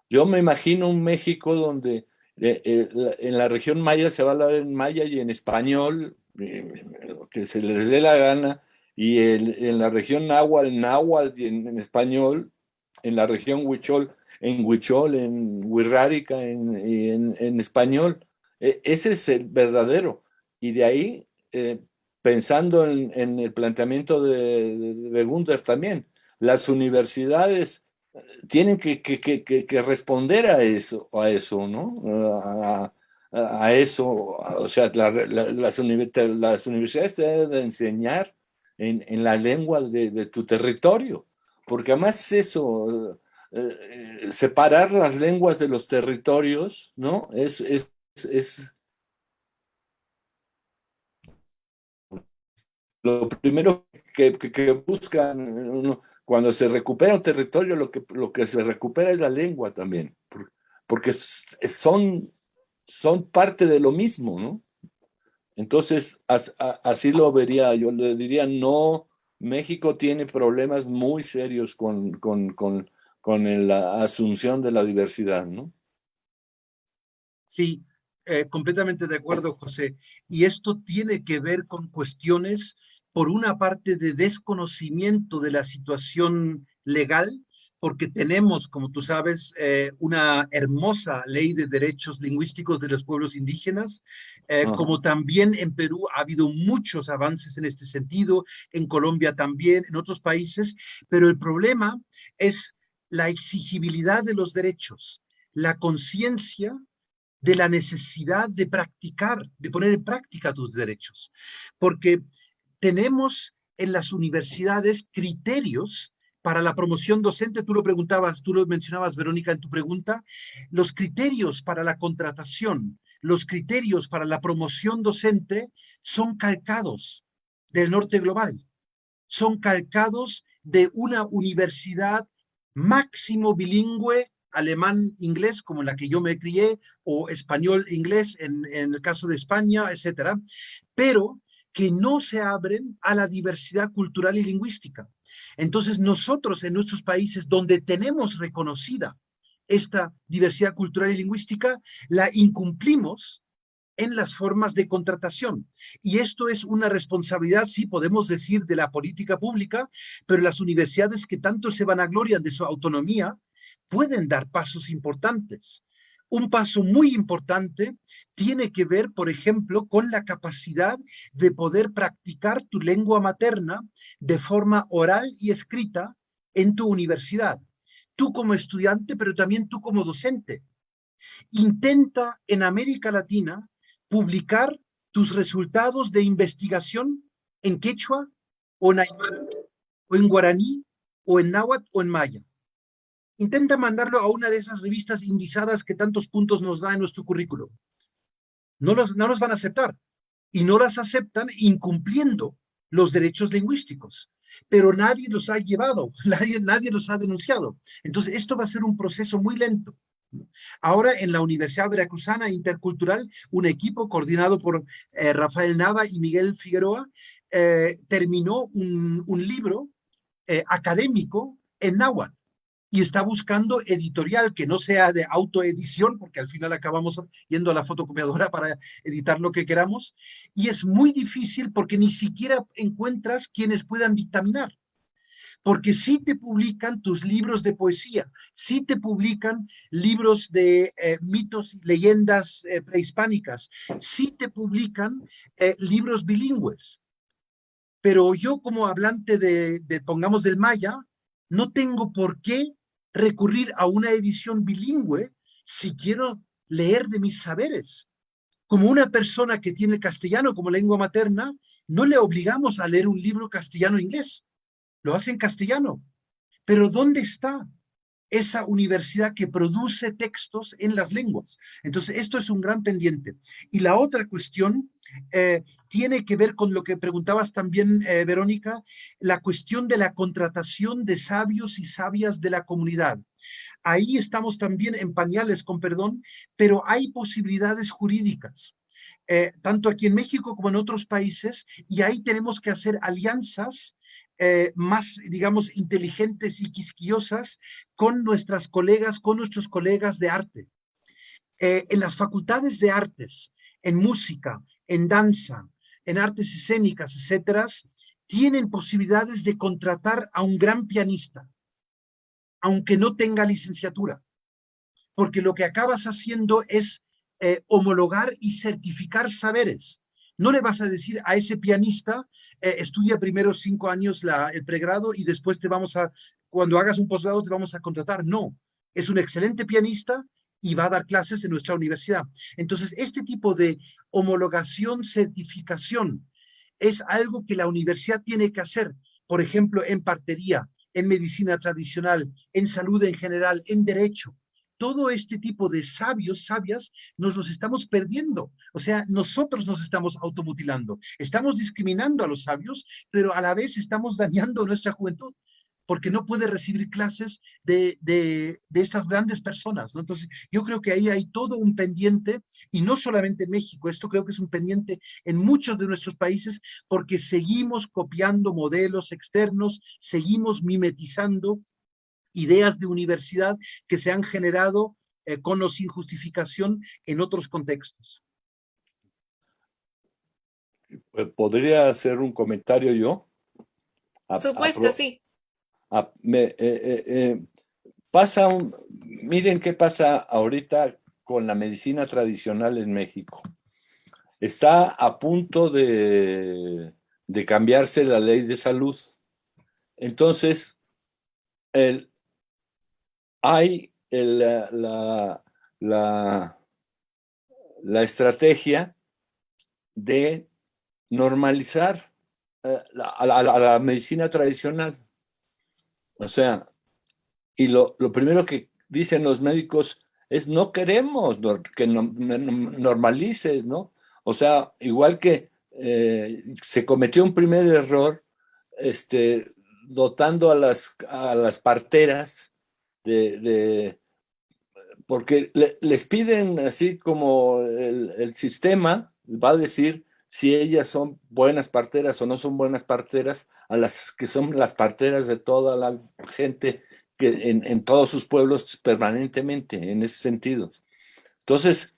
yo me imagino un México donde en la región maya se va a hablar en maya y en español, que se les dé la gana, y en la región náhuatl y en español, en la región huichol, en huichol, en wixárika, en español. Ese es el verdadero. Y de ahí, pensando en el planteamiento de Gunther también, las universidades tienen que responder a eso, ¿no? A eso, o sea, las universidades te deben de enseñar en la lengua de tu territorio, porque además eso, separar las lenguas de los territorios, ¿no? Es lo primero que buscan cuando se recupera un territorio, lo que se recupera es la lengua también, porque son parte de lo mismo, ¿no? Entonces, así lo vería, yo le diría, no, México tiene problemas muy serios con la asunción de la diversidad, ¿no? Sí, completamente de acuerdo, José. Y esto tiene que ver con cuestiones, por una parte, de desconocimiento de la situación legal, porque tenemos, como tú sabes, una hermosa ley de derechos lingüísticos de los pueblos indígenas, como también en Perú ha habido muchos avances en este sentido, en Colombia también, en otros países, pero el problema es la exigibilidad de los derechos, la conciencia de la necesidad de practicar, de poner en práctica tus derechos, porque tenemos en las universidades criterios para la promoción docente. Tú lo preguntabas, tú lo mencionabas, Verónica, en tu pregunta. Los criterios para la contratación, los criterios para la promoción docente son calcados del norte global, son calcados de una universidad máximo bilingüe, alemán-inglés, como en la que yo me crié, o español-inglés en el caso de España, etcétera, pero que no se abren a la diversidad cultural y lingüística. Entonces nosotros en nuestros países donde tenemos reconocida esta diversidad cultural y lingüística, la incumplimos en las formas de contratación. Y esto es una responsabilidad, sí, podemos decir, de la política pública, pero las universidades que tanto se vanaglorian de su autonomía pueden dar pasos importantes. Un paso muy importante tiene que ver, por ejemplo, con la capacidad de poder practicar tu lengua materna de forma oral y escrita en tu universidad. Tú como estudiante, pero también tú como docente. Intenta en América Latina publicar tus resultados de investigación en quechua o en aymara o en guaraní o en náhuatl o en maya. Intenta mandarlo a una de esas revistas indizadas que tantos puntos nos da en nuestro currículo. No los van a aceptar y no las aceptan incumpliendo los derechos lingüísticos. Pero nadie los ha llevado, nadie los ha denunciado. Entonces, esto va a ser un proceso muy lento. Ahora en la Universidad Veracruzana Intercultural, un equipo coordinado por Rafael Nava y Miguel Figueroa terminó un libro académico en náhuatl y está buscando editorial que no sea de autoedición, porque al final acabamos yendo a la fotocopiadora para editar lo que queramos, y es muy difícil porque ni siquiera encuentras quienes puedan dictaminar. Porque sí te publican tus libros de poesía, sí te publican libros de mitos y leyendas prehispánicas, sí te publican libros bilingües. Pero yo como hablante pongamos, del maya, no tengo por qué recurrir a una edición bilingüe si quiero leer de mis saberes. Como una persona que tiene castellano como lengua materna, no le obligamos a leer un libro castellano-inglés, lo hace en castellano. Pero ¿dónde está esa universidad que produce textos en las lenguas? Entonces, esto es un gran pendiente. Y la otra cuestión tiene que ver con lo que preguntabas también, Verónica, la cuestión de la contratación de sabios y sabias de la comunidad. Ahí estamos también en pañales, con perdón, pero hay posibilidades jurídicas. Tanto aquí en México como en otros países, y ahí tenemos que hacer alianzas más, digamos, inteligentes y quisquiosas con nuestras colegas, con nuestros colegas de arte. En las facultades de artes, en música, en danza, en artes escénicas, etcétera, tienen posibilidades de contratar a un gran pianista, aunque no tenga licenciatura, porque lo que acabas haciendo es homologar y certificar saberes. No le vas a decir a ese pianista, estudia primero 5 años el pregrado y después cuando hagas un posgrado te vamos a contratar. No, es un excelente pianista y va a dar clases en nuestra universidad. Entonces, este tipo de homologación, certificación, es algo que la universidad tiene que hacer, por ejemplo, en partería, en medicina tradicional, en salud en general, en derecho. Todo este tipo de sabios, sabias, nos los estamos perdiendo. O sea, nosotros nos estamos automutilando. Estamos discriminando a los sabios, pero a la vez estamos dañando nuestra juventud, porque no puede recibir clases de estas grandes personas, ¿no? Entonces, yo creo que ahí hay todo un pendiente, y no solamente en México, esto creo que es un pendiente en muchos de nuestros países, porque seguimos copiando modelos externos, seguimos mimetizando ideas de universidad que se han generado con o sin justificación en otros contextos. ¿Podría hacer un comentario yo? Supuesto, sí. Miren qué pasa ahorita con la medicina tradicional en México. Está a punto de cambiarse la ley de salud. Entonces, hay la estrategia de normalizar a la medicina tradicional. O sea, y lo primero que dicen los médicos es: no queremos que normalices, ¿no? O sea, igual que se cometió un primer error dotando a las parteras porque les piden, así como el sistema va a decir, si ellas son buenas parteras o no son buenas parteras, a las que son las parteras de toda la gente que en todos sus pueblos permanentemente, en ese sentido. Entonces,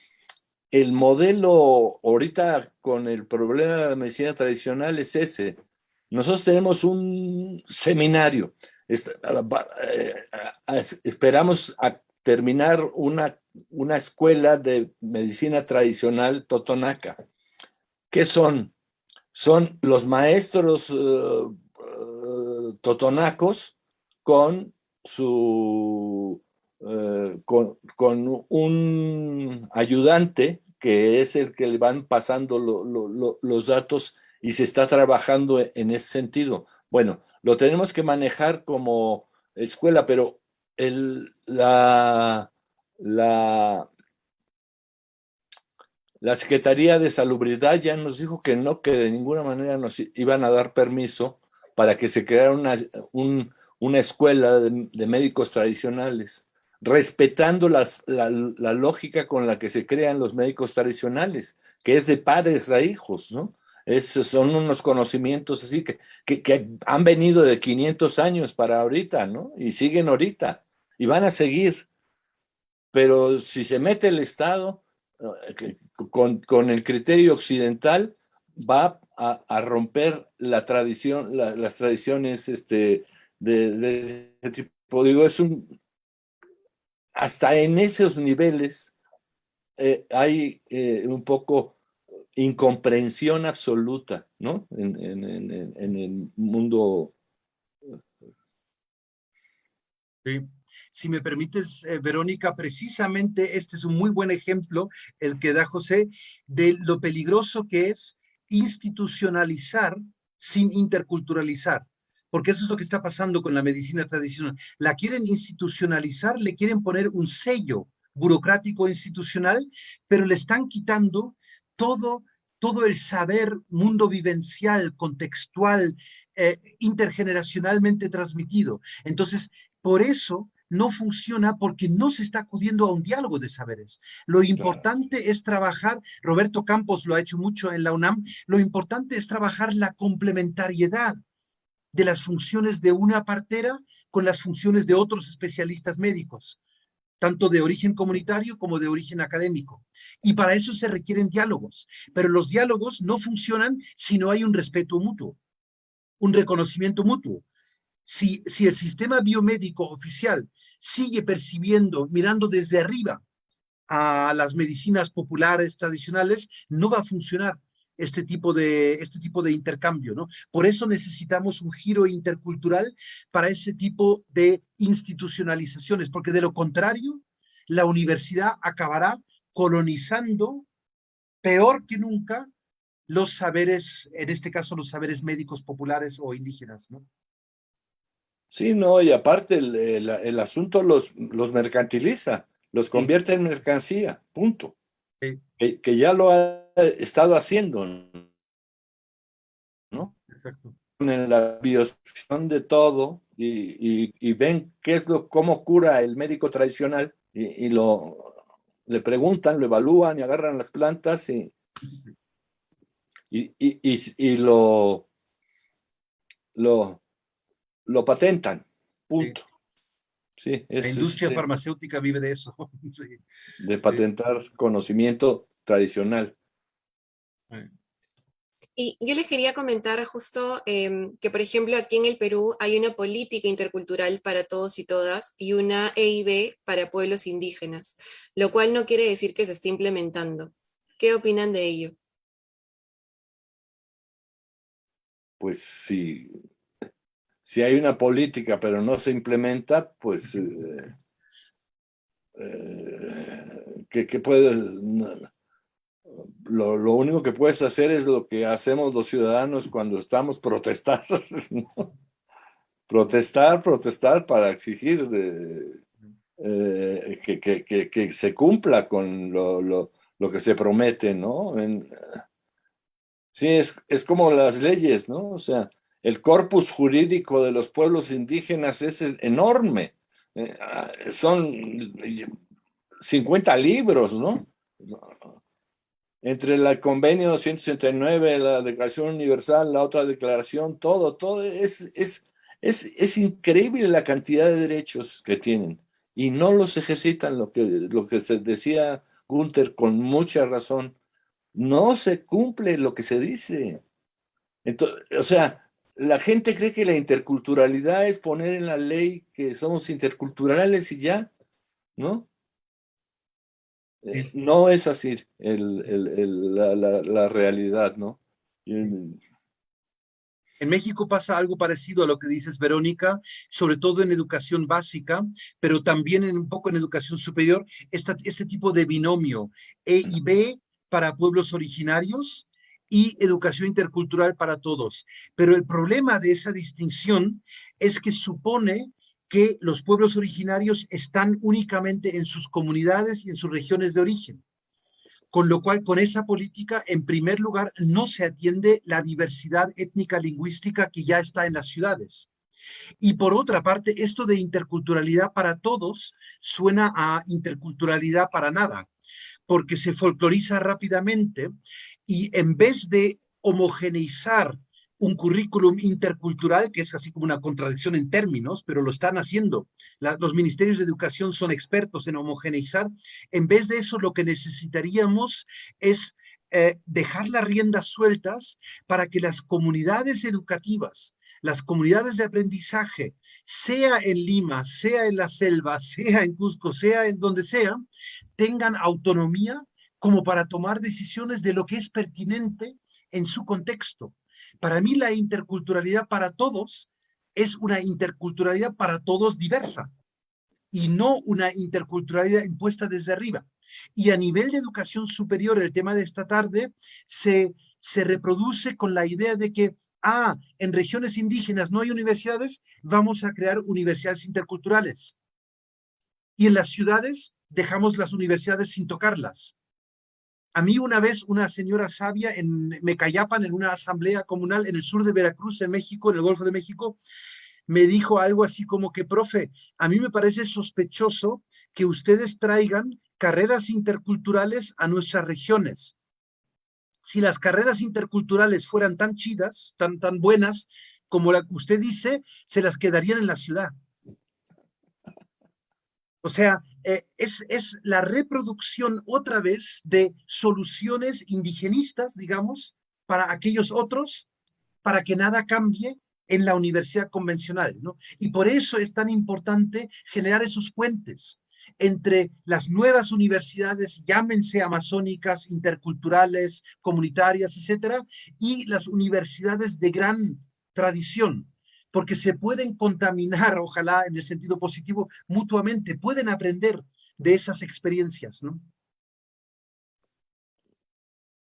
el modelo ahorita con el problema de la medicina tradicional es ese. Nosotros tenemos un seminario. Esperamos a terminar una escuela de medicina tradicional totonaca. ¿Qué son? Son los maestros totonacos con con un ayudante que es el que le van pasando los datos y se está trabajando en ese sentido. Bueno, lo tenemos que manejar como escuela, pero la Secretaría de Salubridad ya nos dijo que no, que de ninguna manera nos iban a dar permiso para que se creara una escuela de médicos tradicionales, respetando la lógica con la que se crean los médicos tradicionales, que es de padres a hijos, ¿no? Son unos conocimientos así que han venido de 500 años para ahorita, ¿no? Y siguen ahorita, y van a seguir. Pero si se mete el Estado con el criterio occidental, va a romper la tradición, las tradiciones de ese tipo. Digo, hasta en esos niveles hay un poco incomprensión absoluta, ¿no? En el mundo. Sí. Si me permites, Verónica, precisamente este es un muy buen ejemplo, el que da José, de lo peligroso que es institucionalizar sin interculturalizar. Porque eso es lo que está pasando con la medicina tradicional. La quieren institucionalizar, le quieren poner un sello burocrático institucional, pero le están quitando todo, todo el saber mundo vivencial, contextual, intergeneracionalmente transmitido. Entonces, por eso no funciona, porque no se está acudiendo a un diálogo de saberes. Lo importante es trabajar, Roberto Campos lo ha hecho mucho en la UNAM, lo importante es trabajar la complementariedad de las funciones de una partera con las funciones de otros especialistas médicos, tanto de origen comunitario como de origen académico. Y para eso se requieren diálogos, pero los diálogos no funcionan si no hay un respeto mutuo, un reconocimiento mutuo. Si el sistema biomédico oficial sigue percibiendo, mirando desde arriba a las medicinas populares tradicionales, no va a funcionar este tipo de intercambio, ¿no? Por eso necesitamos un giro intercultural para ese tipo de institucionalizaciones, porque de lo contrario, la universidad acabará colonizando peor que nunca los saberes, en este caso los saberes médicos populares o indígenas, ¿no? Sí, no, y aparte el asunto los mercantiliza, los Sí, convierte en mercancía, punto. sí, Que ya lo ha estado haciendo, ¿no? exacto. En la biosección de todo y ven cómo cura el médico tradicional y le preguntan, lo evalúan y agarran las plantas y lo, lo patentan, Sí. punto. Sí, La industria farmacéutica vive de eso. Sí, de sí. patentar conocimiento tradicional. Y yo les quería comentar justo que, por ejemplo, aquí en el Perú hay una política intercultural para todos y todas y una EIB para pueblos indígenas, lo cual no quiere decir que se esté implementando. ¿Qué opinan de ello? Pues si hay una política pero no se implementa, pues ¿qué puedes? Lo único que puedes hacer es lo que hacemos los ciudadanos cuando estamos protestar, ¿no? Protestar para exigir que se cumpla con lo que se promete, ¿no? Sí, es como las leyes, ¿no? O sea, el corpus jurídico de los pueblos indígenas es enorme. Son 50 libros, ¿no? entre el convenio 269, la Declaración Universal, la otra declaración, todo es increíble la cantidad de derechos que tienen y no los ejercitan, lo que se decía Gunther con mucha razón, no se cumple lo que se dice. Entonces, o sea, la gente cree que la interculturalidad es poner en la ley que somos interculturales y ya, ¿no? No es así la realidad, ¿no? En México pasa algo parecido a lo que dices, Verónica, sobre todo en educación básica, pero también un poco en educación superior, este tipo de binomio E y B para pueblos originarios y educación intercultural para todos. Pero el problema de esa distinción es que supone que los pueblos originarios están únicamente en sus comunidades y en sus regiones de origen. Con lo cual, con esa política, en primer lugar, no se atiende la diversidad étnica lingüística que ya está en las ciudades. Y por otra parte, esto de interculturalidad para todos suena a interculturalidad para nada, porque se folcloriza rápidamente y en vez de homogeneizar un currículum intercultural, que es así como una contradicción en términos, pero lo están haciendo. Los ministerios de educación son expertos en homogeneizar. En vez de eso, lo que necesitaríamos es dejar las riendas sueltas para que las comunidades educativas, las comunidades de aprendizaje, sea en Lima, sea en la selva, sea en Cusco, sea en donde sea, tengan autonomía como para tomar decisiones de lo que es pertinente en su contexto. Para mí la interculturalidad para todos es una interculturalidad para todos diversa y no una interculturalidad impuesta desde arriba. Y a nivel de educación superior, el tema de esta tarde se reproduce con la idea de que, en regiones indígenas no hay universidades, vamos a crear universidades interculturales. Y en las ciudades dejamos las universidades sin tocarlas. A mí una vez una señora sabia en Mecayapan, en una asamblea comunal en el sur de Veracruz, en México, en el Golfo de México, me dijo algo así como que, profe, a mí me parece sospechoso que ustedes traigan carreras interculturales a nuestras regiones. Si las carreras interculturales fueran tan chidas, tan buenas como la que usted dice, se las quedarían en la ciudad. O sea, es la reproducción otra vez de soluciones indigenistas, digamos, para aquellos otros, para que nada cambie en la universidad convencional, ¿no? Y por eso es tan importante generar esos puentes entre las nuevas universidades, llámense amazónicas, interculturales, comunitarias, etcétera, y las universidades de gran tradición, porque se pueden contaminar, ojalá en el sentido positivo, mutuamente, pueden aprender de esas experiencias, ¿no?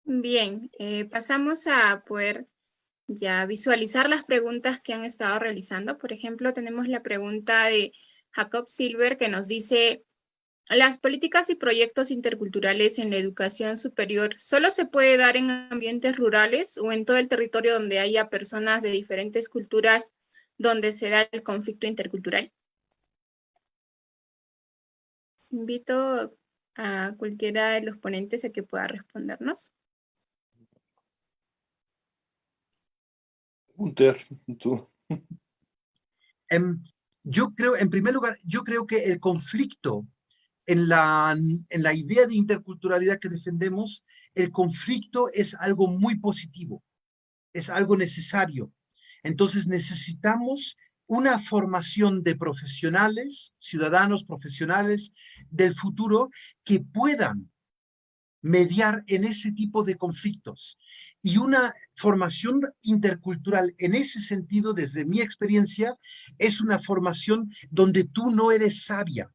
Bien, pasamos a poder ya visualizar las preguntas que han estado realizando. Por ejemplo, tenemos la pregunta de Jacob Silver que nos dice, ¿las políticas y proyectos interculturales en la educación superior solo se puede dar en ambientes rurales o en todo el territorio donde haya personas de diferentes culturas donde se da el conflicto intercultural? Invito a cualquiera de los ponentes a que pueda respondernos. Gunther, tú. Yo creo, en primer lugar, yo creo que el conflicto en la idea de interculturalidad que defendemos, el conflicto es algo muy positivo, es algo necesario. Entonces necesitamos una formación de profesionales, ciudadanos profesionales del futuro que puedan mediar en ese tipo de conflictos. Y una formación intercultural en ese sentido, desde mi experiencia, es una formación donde tú no eres sabia,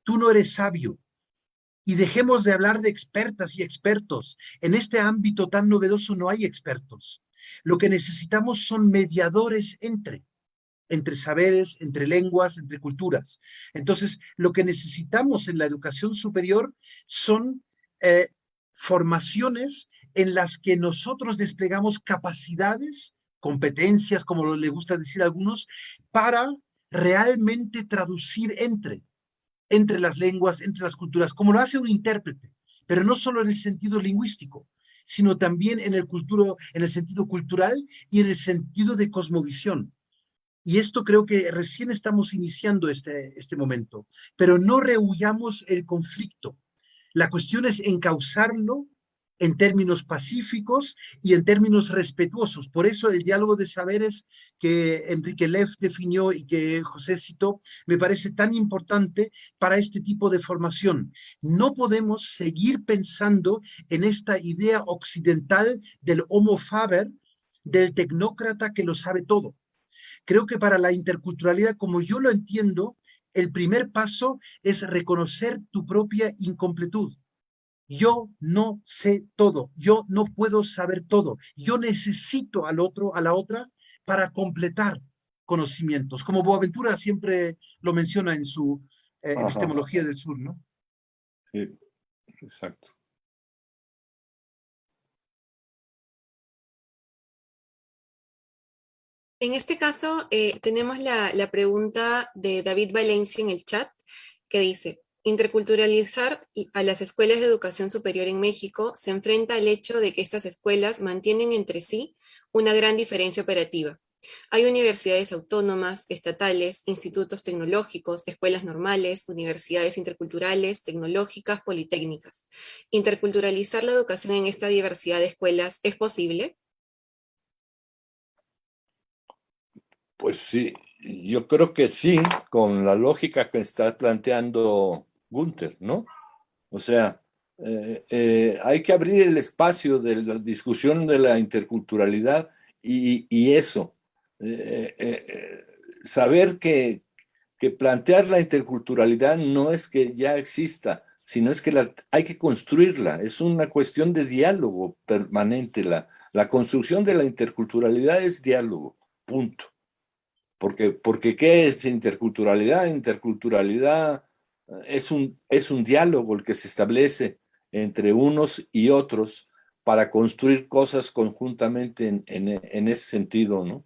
tú no eres sabio. Y dejemos de hablar de expertas y expertos. En este ámbito tan novedoso no hay expertos. Lo que necesitamos son mediadores entre saberes, entre lenguas, entre culturas. Entonces, lo que necesitamos en la educación superior son formaciones en las que nosotros desplegamos capacidades, competencias, como le gusta decir a algunos, para realmente traducir entre las lenguas, entre las culturas, como lo hace un intérprete, pero no solo en el sentido lingüístico, sino también en el sentido cultural y en el sentido de cosmovisión. Y esto creo que recién estamos iniciando este momento, pero no rehuyamos el conflicto. La cuestión es encauzarlo en términos pacíficos y en términos respetuosos. Por eso el diálogo de saberes que Enrique Leff definió y que José citó me parece tan importante para este tipo de formación. No podemos seguir pensando en esta idea occidental del homo faber, del tecnócrata que lo sabe todo. Creo que para la interculturalidad, como yo lo entiendo, el primer paso es reconocer tu propia incompletud. Yo no sé todo, yo no puedo saber todo, yo necesito al otro, a la otra, para completar conocimientos, como Boaventura siempre lo menciona en su Ajá, epistemología del sur, ¿no? sí, exacto. En este caso, tenemos la pregunta de David Valencia en el chat, que dice, interculturalizar a las escuelas de educación superior en México se enfrenta al hecho de que estas escuelas mantienen entre sí una gran diferencia operativa. Hay universidades autónomas, estatales, institutos tecnológicos, escuelas normales, universidades interculturales, tecnológicas, politécnicas. ¿Interculturalizar la educación en esta diversidad de escuelas es posible? Pues sí, yo creo que sí, con la lógica que está planteando Gunther, ¿no? O sea, hay que abrir el espacio de la discusión de la interculturalidad y eso, saber que plantear la interculturalidad no es que ya exista, sino es que hay que construirla, es una cuestión de diálogo permanente. La construcción de la interculturalidad es diálogo, punto. Porque ¿qué es interculturalidad? Interculturalidad es un diálogo el que se establece entre unos y otros para construir cosas conjuntamente en ese sentido, ¿no?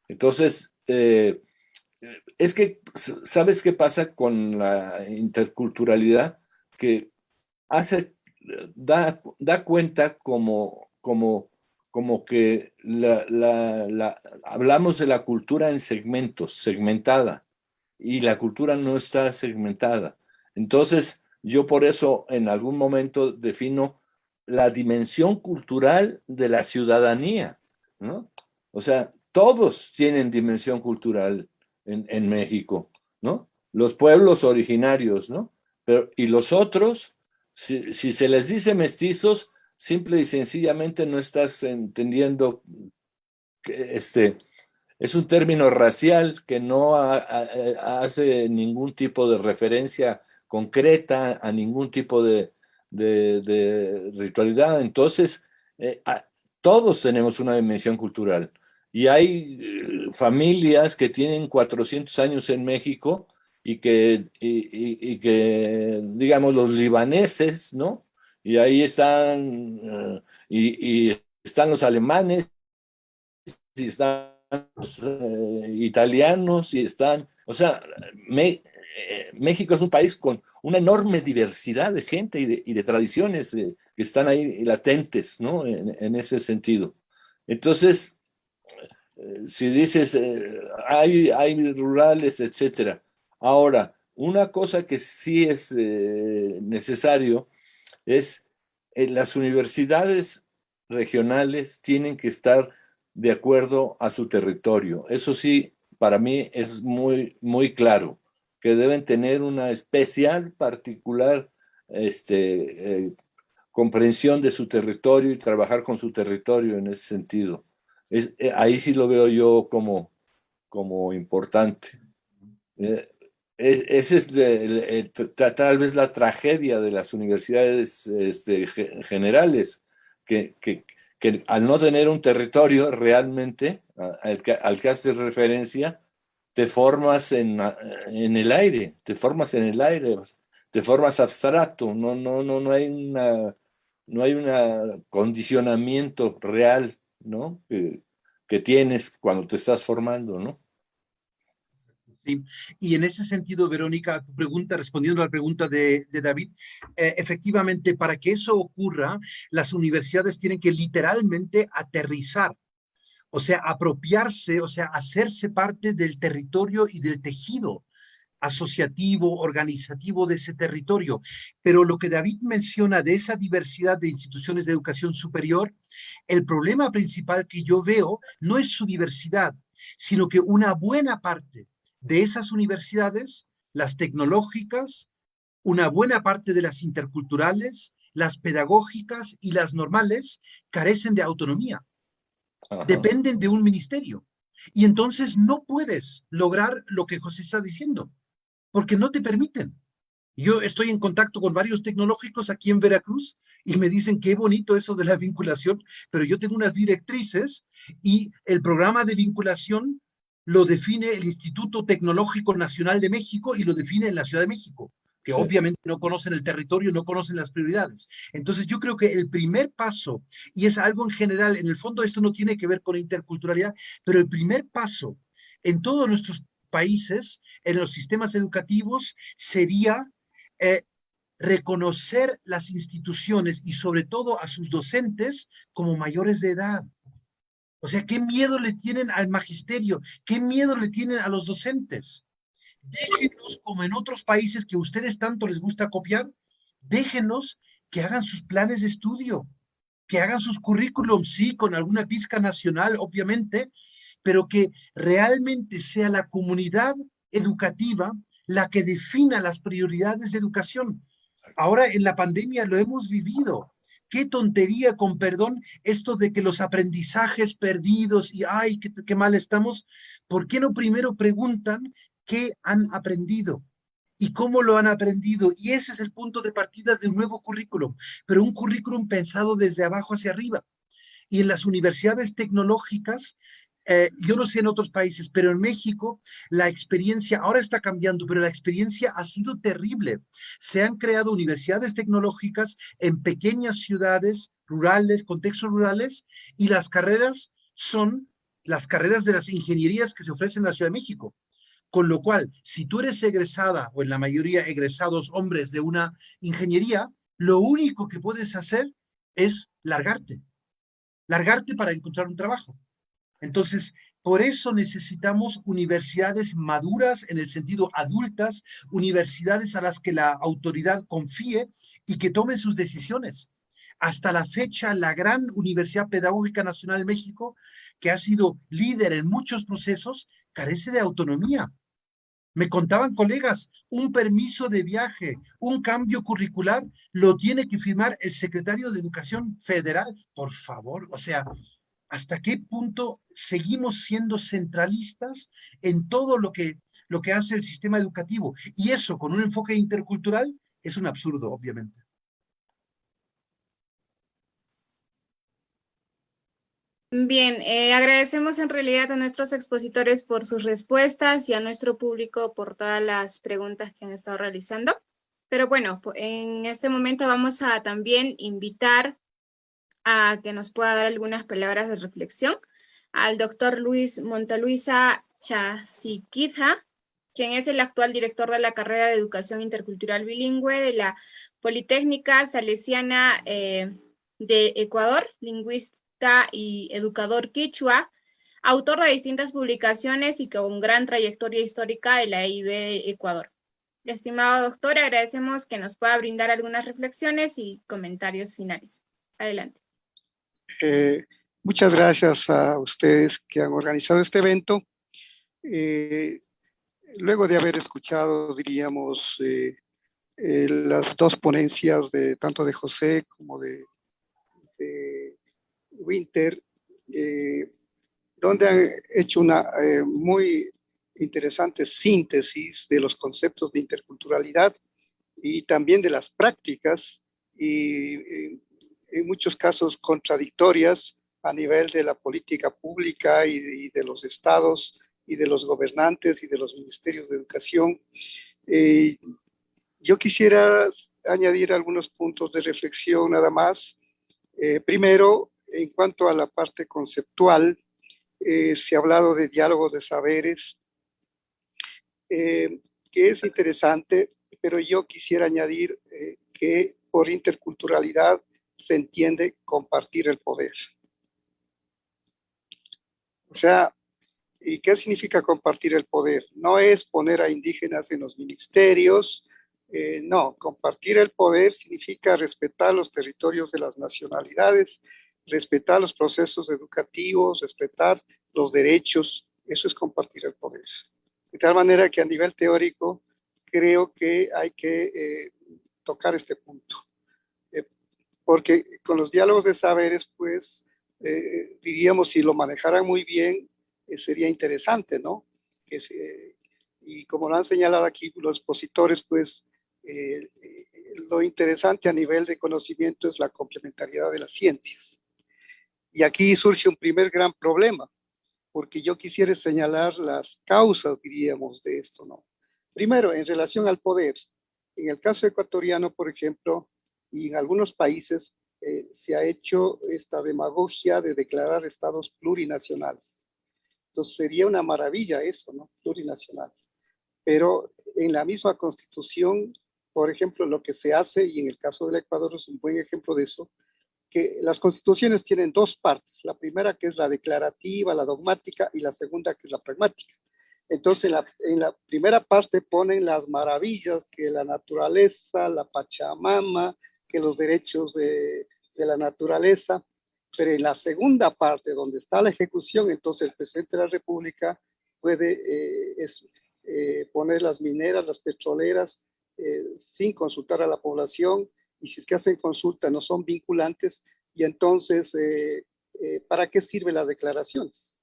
Entonces, es que, ¿sabes qué pasa con la interculturalidad? Que hace, da cuenta como que hablamos de la cultura en segmentos, segmentada, y la cultura no está segmentada. Entonces, yo por eso en algún momento defino la dimensión cultural de la ciudadanía, ¿no? O sea, todos tienen dimensión cultural en México, ¿no? Los pueblos originarios, ¿no? Pero, y los otros, si se les dice mestizos, simple y sencillamente no estás entendiendo que es un término racial que no hace ningún tipo de referencia concreta a ningún tipo de ritualidad. Entonces, todos tenemos una dimensión cultural. Y hay familias que tienen 400 años en México y que, digamos, los libaneses, ¿no? Y ahí están, y están los alemanes, y están los italianos, y están, o sea, México es un país con una enorme diversidad de gente y de tradiciones que están ahí latentes, ¿no? En ese sentido. Entonces, si dices, hay rurales, etcétera. Ahora, una cosa que sí es necesario es las universidades regionales tienen que estar de acuerdo a su territorio. Eso sí, para mí es muy, muy claro, que deben tener una especial, particular comprensión de su territorio y trabajar con su territorio en ese sentido. Ahí sí lo veo yo como importante. Eh, Ese es tal vez la tragedia de las universidades generales, que, que, que al no tener un territorio realmente al que haces referencia, te formas en el aire, te formas abstracto, no hay un condicionamiento real, ¿no? Que tienes cuando te estás formando, ¿no? Sí, y en ese sentido, Verónica, a tu pregunta, respondiendo a la pregunta de David, efectivamente, para que eso ocurra, las universidades tienen que literalmente aterrizar, o sea, apropiarse, o sea, hacerse parte del territorio y del tejido asociativo, organizativo de ese territorio. Pero lo que David menciona de esa diversidad de instituciones de educación superior, el problema principal que yo veo no es su diversidad, sino que una buena parte de esas universidades, las tecnológicas, una buena parte de las interculturales, las pedagógicas y las normales, carecen de autonomía, Ajá. dependen de un ministerio. Y entonces no puedes lograr lo que José está diciendo, porque no te permiten. Yo estoy en contacto con varios tecnológicos aquí en Veracruz y me dicen qué bonito eso de la vinculación, pero yo tengo unas directrices y el programa de vinculación lo define el Instituto Tecnológico Nacional de México y lo define en la Ciudad de México, que Sí. obviamente no conocen el territorio, no conocen las prioridades. Entonces yo creo que el primer paso, y es algo en general, en el fondo esto no tiene que ver con interculturalidad, pero el primer paso en todos nuestros países, en los sistemas educativos, sería eh, reconocer las instituciones y sobre todo a sus docentes como mayores de edad. O sea, ¿qué miedo le tienen al magisterio? ¿Qué miedo le tienen a los docentes? Déjenos, como en otros países que a ustedes tanto les gusta copiar, déjenos que hagan sus planes de estudio, que hagan sus currículums, sí, con alguna pizca nacional, obviamente, pero que realmente sea la comunidad educativa la que defina las prioridades de educación. Ahora en la pandemia lo hemos vivido. Qué tontería, con perdón, esto de que los aprendizajes perdidos y ay, qué mal estamos. ¿Por qué no primero preguntan qué han aprendido? ¿Y cómo lo han aprendido? Y ese es el punto de partida de un nuevo currículum, pero un currículum pensado desde abajo hacia arriba. Y en las universidades tecnológicas, yo no sé en otros países, pero en México la experiencia, ahora está cambiando, pero la experiencia ha sido terrible. Se han creado universidades tecnológicas en pequeñas ciudades rurales, contextos rurales, y las carreras son las carreras de las ingenierías que se ofrecen en la Ciudad de México. Con lo cual, si tú eres egresada, o en la mayoría egresados hombres de una ingeniería, lo único que puedes hacer es largarte para encontrar un trabajo. Entonces, por eso necesitamos universidades maduras, en el sentido adultas, universidades a las que la autoridad confíe y que tomen sus decisiones. Hasta la fecha, la gran Universidad Pedagógica Nacional de México, que ha sido líder en muchos procesos, carece de autonomía. Me contaban colegas, un permiso de viaje, un cambio curricular, lo tiene que firmar el secretario de Educación Federal. Por favor, o sea, ¿hasta qué punto seguimos siendo centralistas en todo lo que hace el sistema educativo? Y eso, con un enfoque intercultural, es un absurdo, obviamente. Bien, agradecemos en realidad a nuestros expositores por sus respuestas y a nuestro público por todas las preguntas que han estado realizando. Pero bueno, en este momento vamos a también invitar a que nos pueda dar algunas palabras de reflexión al doctor Luis Montaluisa Chasiquija, quien es el actual director de la carrera de Educación Intercultural Bilingüe de la Politécnica Salesiana de Ecuador, lingüista y educador quichua, autor de distintas publicaciones y con gran trayectoria histórica de la EIB de Ecuador. Estimado doctor, agradecemos que nos pueda brindar algunas reflexiones y comentarios finales. Adelante. Muchas gracias a ustedes que han organizado este evento. Luego de haber escuchado, diríamos, las dos ponencias de tanto de José como de Winter, donde han hecho una muy interesante síntesis de los conceptos de interculturalidad y también de las prácticas y en muchos casos contradictorias a nivel de la política pública y de los estados y de los gobernantes y de los ministerios de educación. Yo quisiera añadir algunos puntos de reflexión nada más. Primero, en cuanto a la parte conceptual, se ha hablado de diálogo de saberes que es interesante, pero yo quisiera añadir que por interculturalidad se entiende compartir el poder. O sea, ¿y qué significa compartir el poder? No es poner a indígenas en los ministerios, no, compartir el poder significa respetar los territorios de las nacionalidades, respetar los procesos educativos, respetar los derechos, eso es compartir el poder. De tal manera que a nivel teórico creo que hay que tocar este punto, porque con los diálogos de saberes, pues, diríamos, si lo manejaran muy bien, sería interesante, ¿no? Y como lo han señalado aquí los expositores, pues, lo interesante a nivel de conocimiento es la complementariedad de las ciencias. Y aquí surge un primer gran problema, porque yo quisiera señalar las causas, diríamos, de esto, ¿no? Primero, en relación al poder. En el caso ecuatoriano, por ejemplo, y en algunos países, se ha hecho esta demagogia de declarar estados plurinacionales. Entonces sería una maravilla eso, ¿no? Plurinacional. Pero en la misma Constitución, por ejemplo, lo que se hace, y en el caso del Ecuador es un buen ejemplo de eso, que las constituciones tienen dos partes. La primera que es la declarativa, la dogmática, y la segunda que es la pragmática. Entonces, en la primera parte ponen las maravillas que la naturaleza, la Pachamama, que los derechos de la naturaleza, pero en la segunda parte, donde está la ejecución, entonces el presidente de la República puede poner las mineras, las petroleras, sin consultar a la población, y si es que hacen consulta no son vinculantes, y entonces, ¿para qué sirven las declaraciones?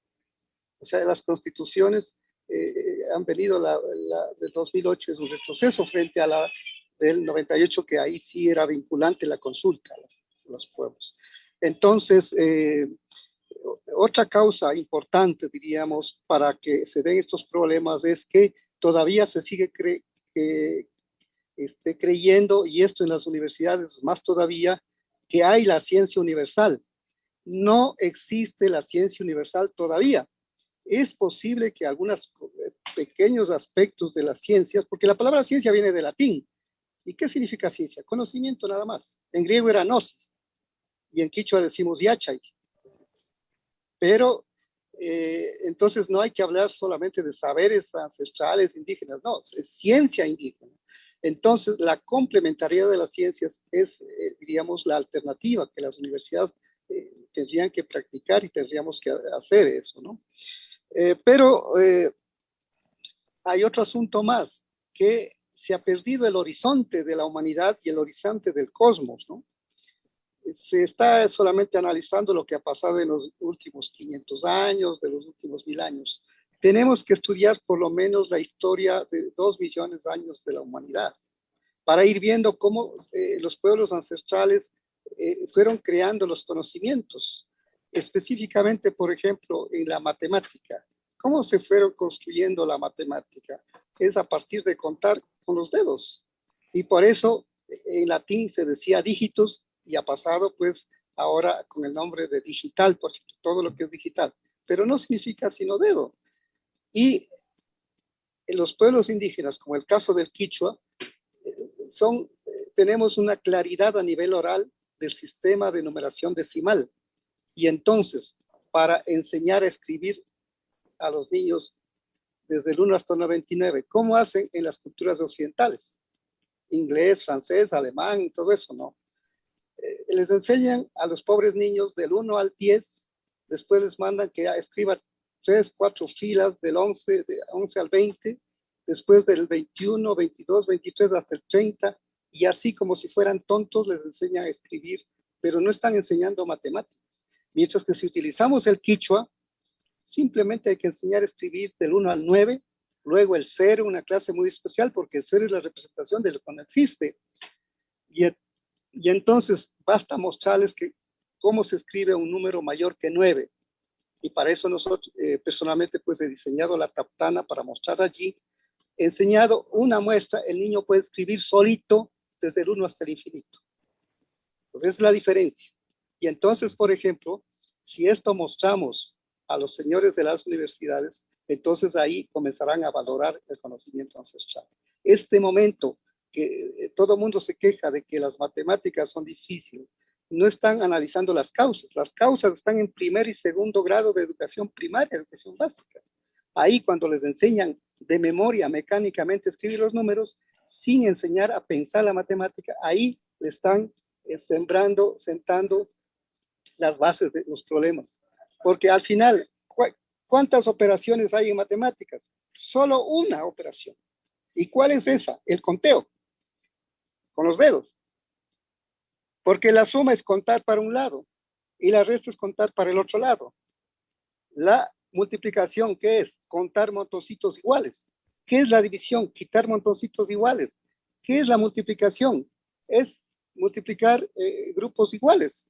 O sea, las constituciones han venido, la del 2008 es un retroceso frente a la del 98, que ahí sí era vinculante la consulta a los pueblos. Entonces, otra causa importante, diríamos, para que se den estos problemas es que todavía se sigue creyendo, y esto en las universidades más todavía, que hay la ciencia universal. No existe la ciencia universal todavía. Es posible que algunos pequeños aspectos de las ciencias, porque la palabra ciencia viene del latín. ¿Y qué significa ciencia? Conocimiento nada más. En griego era gnosis, y en quichua decimos yachay. Pero entonces no hay que hablar solamente de saberes ancestrales indígenas, no, es ciencia indígena. Entonces, la complementariedad de las ciencias es, diríamos, la alternativa que las universidades tendrían que practicar, y tendríamos que hacer eso, ¿no? Pero hay otro asunto más, que se ha perdido el horizonte de la humanidad y el horizonte del cosmos, ¿no? Se está solamente analizando lo que ha pasado en los últimos 500 años, de los últimos 1000 años. Tenemos que estudiar por lo menos la historia de 2 millones de años de la humanidad, para ir viendo cómo los pueblos ancestrales fueron creando los conocimientos, específicamente, por ejemplo, en la matemática. ¿Cómo se fueron construyendo la matemática? Es a partir de contar con los dedos. Y por eso en latín se decía dígitos, y ha pasado pues ahora con el nombre de digital, porque todo lo que es digital, pero no significa sino dedo. Y en los pueblos indígenas, como el caso del quichua, tenemos una claridad a nivel oral del sistema de numeración decimal. Y entonces, para enseñar a escribir a los niños desde el 1 hasta el 99, ¿cómo hacen en las culturas occidentales? Inglés, francés, alemán, todo eso, ¿no? Les enseñan a los pobres niños del 1 al 10, después les mandan que escriban 3, 4 filas del 11 al 20, después del 21, 22, 23 hasta el 30, y así como si fueran tontos les enseñan a escribir, pero no están enseñando matemáticas. Mientras que si utilizamos el quichua, simplemente hay que enseñar a escribir del 1 al 9, luego el 0, una clase muy especial, porque el 0 es la representación de lo que no existe. Y entonces basta mostrarles cómo se escribe un número mayor que 9. Y para eso nosotros, personalmente, pues he diseñado la taptana para mostrar allí. He enseñado una muestra, el niño puede escribir solito desde el 1 hasta el infinito. Entonces es la diferencia. Y entonces, por ejemplo, si esto mostramos a los señores de las universidades, Entonces ahí comenzarán a valorar el conocimiento ancestral. Este momento que todo el mundo se queja de que las matemáticas son difíciles, no están analizando las causas. Las causas están en primer y segundo grado de educación primaria, educación básica. Ahí cuando les enseñan de memoria mecánicamente escribir los números, sin enseñar a pensar la matemática, ahí le están sentando las bases de los problemas. Porque al final, ¿cuántas operaciones hay en matemáticas? Solo una operación. ¿Y cuál es esa? El conteo, con los dedos. Porque la suma es contar para un lado y la resta es contar para el otro lado. La multiplicación, ¿qué es? Contar montoncitos iguales. ¿Qué es la división? Quitar montoncitos iguales. ¿Qué es la multiplicación? Es multiplicar grupos iguales.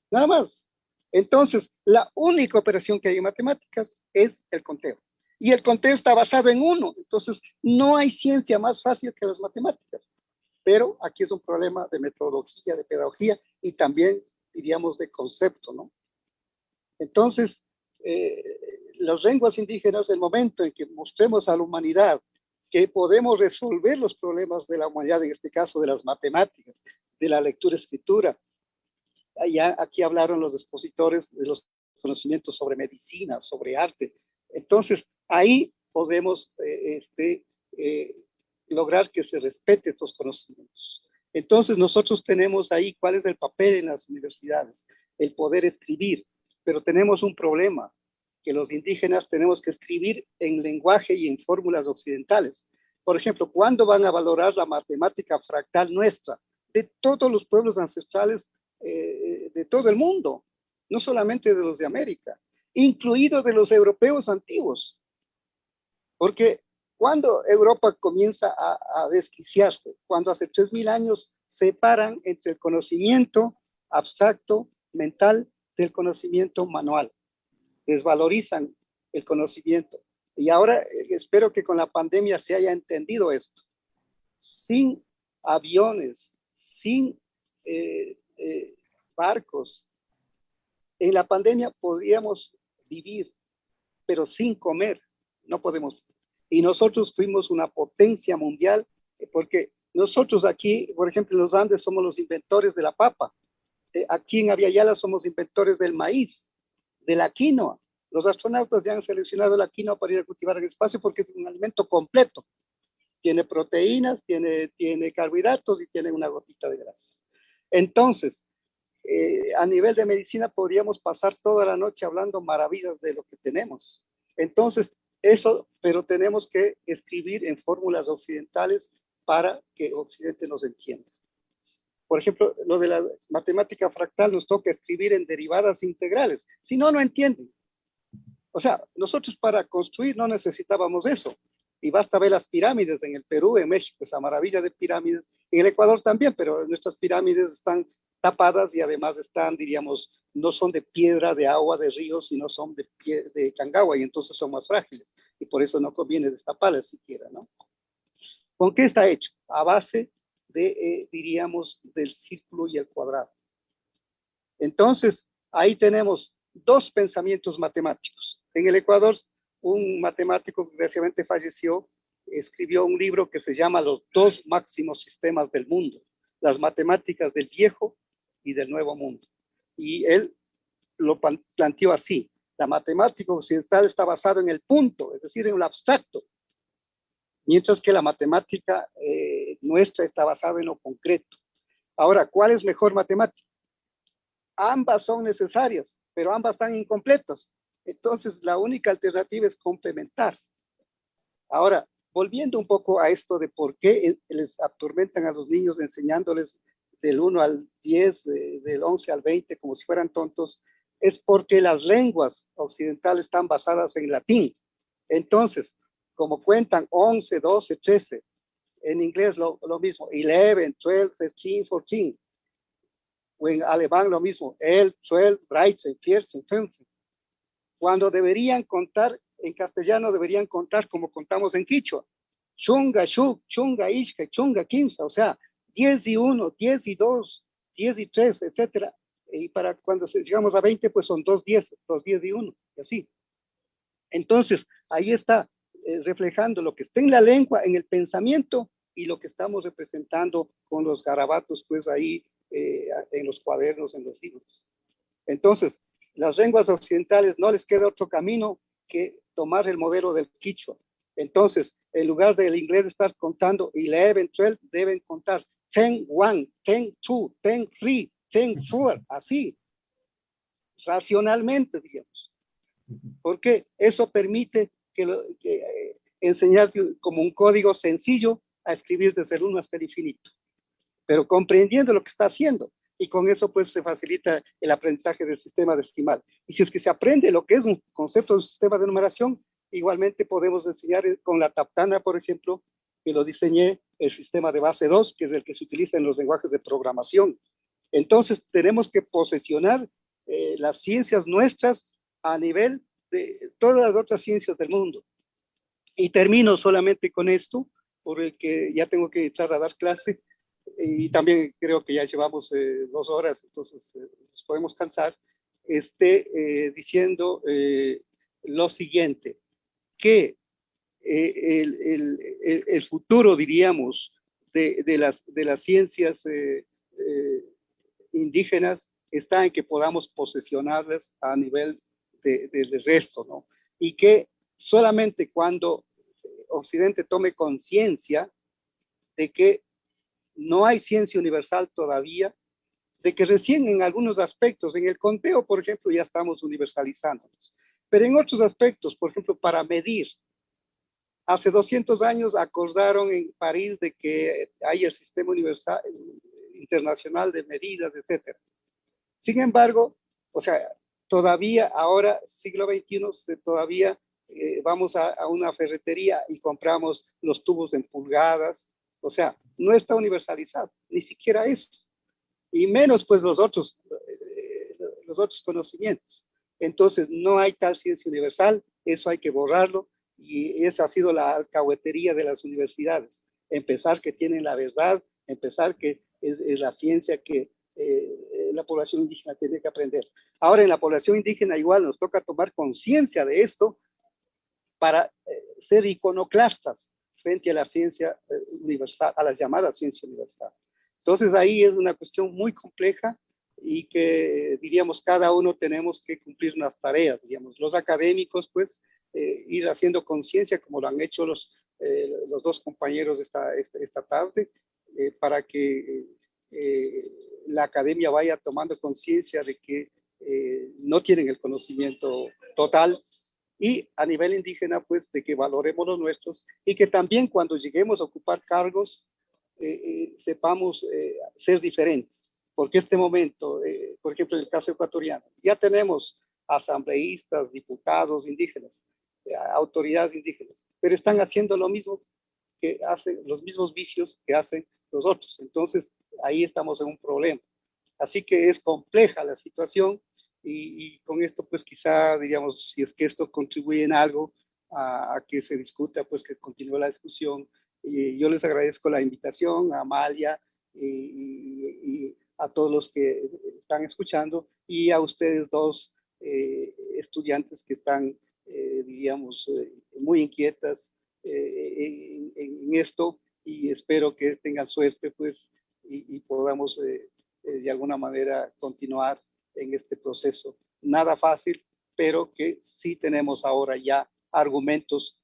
Nada más. Entonces, la única operación que hay en matemáticas es el conteo. Y el conteo está basado en uno. Entonces, no hay ciencia más fácil que las matemáticas. Pero aquí es un problema de metodología, de pedagogía y también, diríamos, de concepto, ¿no? Entonces, las lenguas indígenas, el momento en que mostremos a la humanidad que podemos resolver los problemas de la humanidad, en este caso de las matemáticas, de la lectura-escritura, ya aquí hablaron los expositores de los conocimientos sobre medicina, sobre arte. Entonces, ahí podemos lograr que se respete estos conocimientos. Entonces, nosotros tenemos ahí cuál es el papel en las universidades, el poder escribir, pero tenemos un problema, que los indígenas tenemos que escribir en lenguaje y en fórmulas occidentales. Por ejemplo, ¿cuándo van a valorar la matemática fractal nuestra? De todos los pueblos ancestrales de todo el mundo, no solamente de los de América, incluidos de los europeos antiguos. Porque cuando Europa comienza a desquiciarse, cuando hace 3000 años separan entre el conocimiento abstracto, mental, del conocimiento manual, desvalorizan el conocimiento. Y ahora espero que con la pandemia se haya entendido esto. Sin aviones, sin barcos, en la pandemia podríamos vivir, pero sin comer no podemos. Y nosotros fuimos una potencia mundial, porque nosotros aquí, por ejemplo, en los Andes somos los inventores de la papa. Aquí en Aviala somos inventores del maíz, de la quinoa. Los astronautas ya han seleccionado la quinoa para ir a cultivar en el espacio porque es un alimento completo. Tiene proteínas, tiene carbohidratos y tiene una gotita de grasas. Entonces, a nivel de medicina podríamos pasar toda la noche hablando maravillas de lo que tenemos. Entonces, eso, pero tenemos que escribir en fórmulas occidentales para que Occidente nos entienda. Por ejemplo, lo de la matemática fractal nos toca escribir en derivadas integrales. Si no, no entienden. O sea, nosotros para construir no necesitábamos eso. Y basta ver las pirámides en el Perú, en México, esa maravilla de pirámides. En el Ecuador también, pero nuestras pirámides están tapadas y además están, diríamos, no son de piedra, de agua, de ríos, sino son de Cangagua y entonces son más frágiles. Y por eso no conviene destaparlas siquiera, ¿no? ¿Con qué está hecho? A base de, diríamos, del círculo y el cuadrado. Entonces, ahí tenemos dos pensamientos matemáticos. En el Ecuador, un matemático que recientemente falleció, escribió un libro que se llama Los dos máximos sistemas del mundo, las matemáticas del viejo y del nuevo mundo. Y él lo planteó así: la matemática occidental está basada en el punto, es decir, en lo abstracto, mientras que la matemática nuestra está basada en lo concreto. Ahora, ¿cuál es mejor matemática? Ambas son necesarias, pero ambas están incompletas. Entonces, la única alternativa es complementar. Ahora, volviendo un poco a esto de por qué les atormentan a los niños enseñándoles del 1 al 10, del 11 al 20, como si fueran tontos, es porque las lenguas occidentales están basadas en latín. Entonces, como cuentan 11, 12, 13, en inglés lo mismo, 11, 12, 13, 14, o en alemán lo mismo, 11, 12, 13, 14, 15. Cuando deberían contar en castellano, deberían contar como contamos en quichua. Chunga, shuk, chunga, ishka, chunga, quinza, o sea, 10 y 1, 10 y 2, 10 y 3, etcétera. Y para cuando llegamos a 20, pues son 2 10 y 1, y así. Entonces, ahí está reflejando lo que está en la lengua, en el pensamiento, y lo que estamos representando con los garabatos, pues ahí en los cuadernos, en los libros. Entonces, las lenguas occidentales no les queda otro camino que tomar el modelo del quichua. Entonces, en lugar del inglés estar contando 11, 12, deben contar 10, 1, 10, 2, 10, 3, 10, 4, así, racionalmente, digamos. Porque eso permite enseñar como un código sencillo a escribir desde el 1 hasta el infinito, pero comprendiendo lo que está haciendo. Y con eso pues se facilita el aprendizaje del sistema decimal. Y si es que se aprende lo que es un concepto de un sistema de numeración, igualmente podemos enseñar con la Taptana, por ejemplo, que lo diseñé, el sistema de base 2, que es el que se utiliza en los lenguajes de programación. Entonces tenemos que posesionar las ciencias nuestras a nivel de todas las otras ciencias del mundo. Y termino solamente con esto, por el que ya tengo que entrar a dar clase, y también creo que ya llevamos 2 horas, entonces nos podemos cansar, diciendo lo siguiente, que el futuro, diríamos, de las ciencias indígenas está en que podamos posesionarlas a nivel del resto, ¿no? Y que solamente cuando Occidente tome conciencia de que no hay ciencia universal todavía, de que recién en algunos aspectos, en el conteo, por ejemplo, ya estamos universalizándonos, pero en otros aspectos, por ejemplo, para medir, hace 200 años acordaron en París de que hay el sistema universal, internacional de medidas, etc. Sin embargo, o sea, todavía ahora, siglo XXI, todavía vamos a una ferretería y compramos los tubos en pulgadas, o sea, no está universalizado, ni siquiera eso, y menos pues los otros conocimientos. Entonces, no hay tal ciencia universal, eso hay que borrarlo, y esa ha sido la alcahuetería de las universidades, empezar que tienen la verdad, empezar que es la ciencia que la población indígena tiene que aprender. Ahora, en la población indígena igual nos toca tomar conciencia de esto para ser iconoclastas frente a la ciencia universal, a las llamadas ciencia universal. Entonces ahí es una cuestión muy compleja y que diríamos cada uno tenemos que cumplir unas tareas, diríamos, los académicos pues ir haciendo conciencia como lo han hecho los 2 compañeros esta tarde para que la academia vaya tomando conciencia de que no tienen el conocimiento total, y a nivel indígena, pues, de que valoremos los nuestros y que también cuando lleguemos a ocupar cargos, sepamos ser diferentes. Porque este momento, por ejemplo, en el caso ecuatoriano, ya tenemos asambleístas, diputados indígenas, autoridades indígenas, pero están haciendo lo mismo que hacen, los mismos vicios que hacen los otros. Entonces, ahí estamos en un problema. Así que es compleja la situación. Y con esto, pues quizá, diríamos, si es que esto contribuye en algo a que se discuta, pues que continúe la discusión. Y yo les agradezco la invitación a Amalia y a todos los que están escuchando y a ustedes 2 estudiantes que están, diríamos, muy inquietas en esto, y espero que tengan suerte, pues, y podamos de alguna manera continuar en este proceso. Nada fácil, pero que sí tenemos ahora ya argumentos,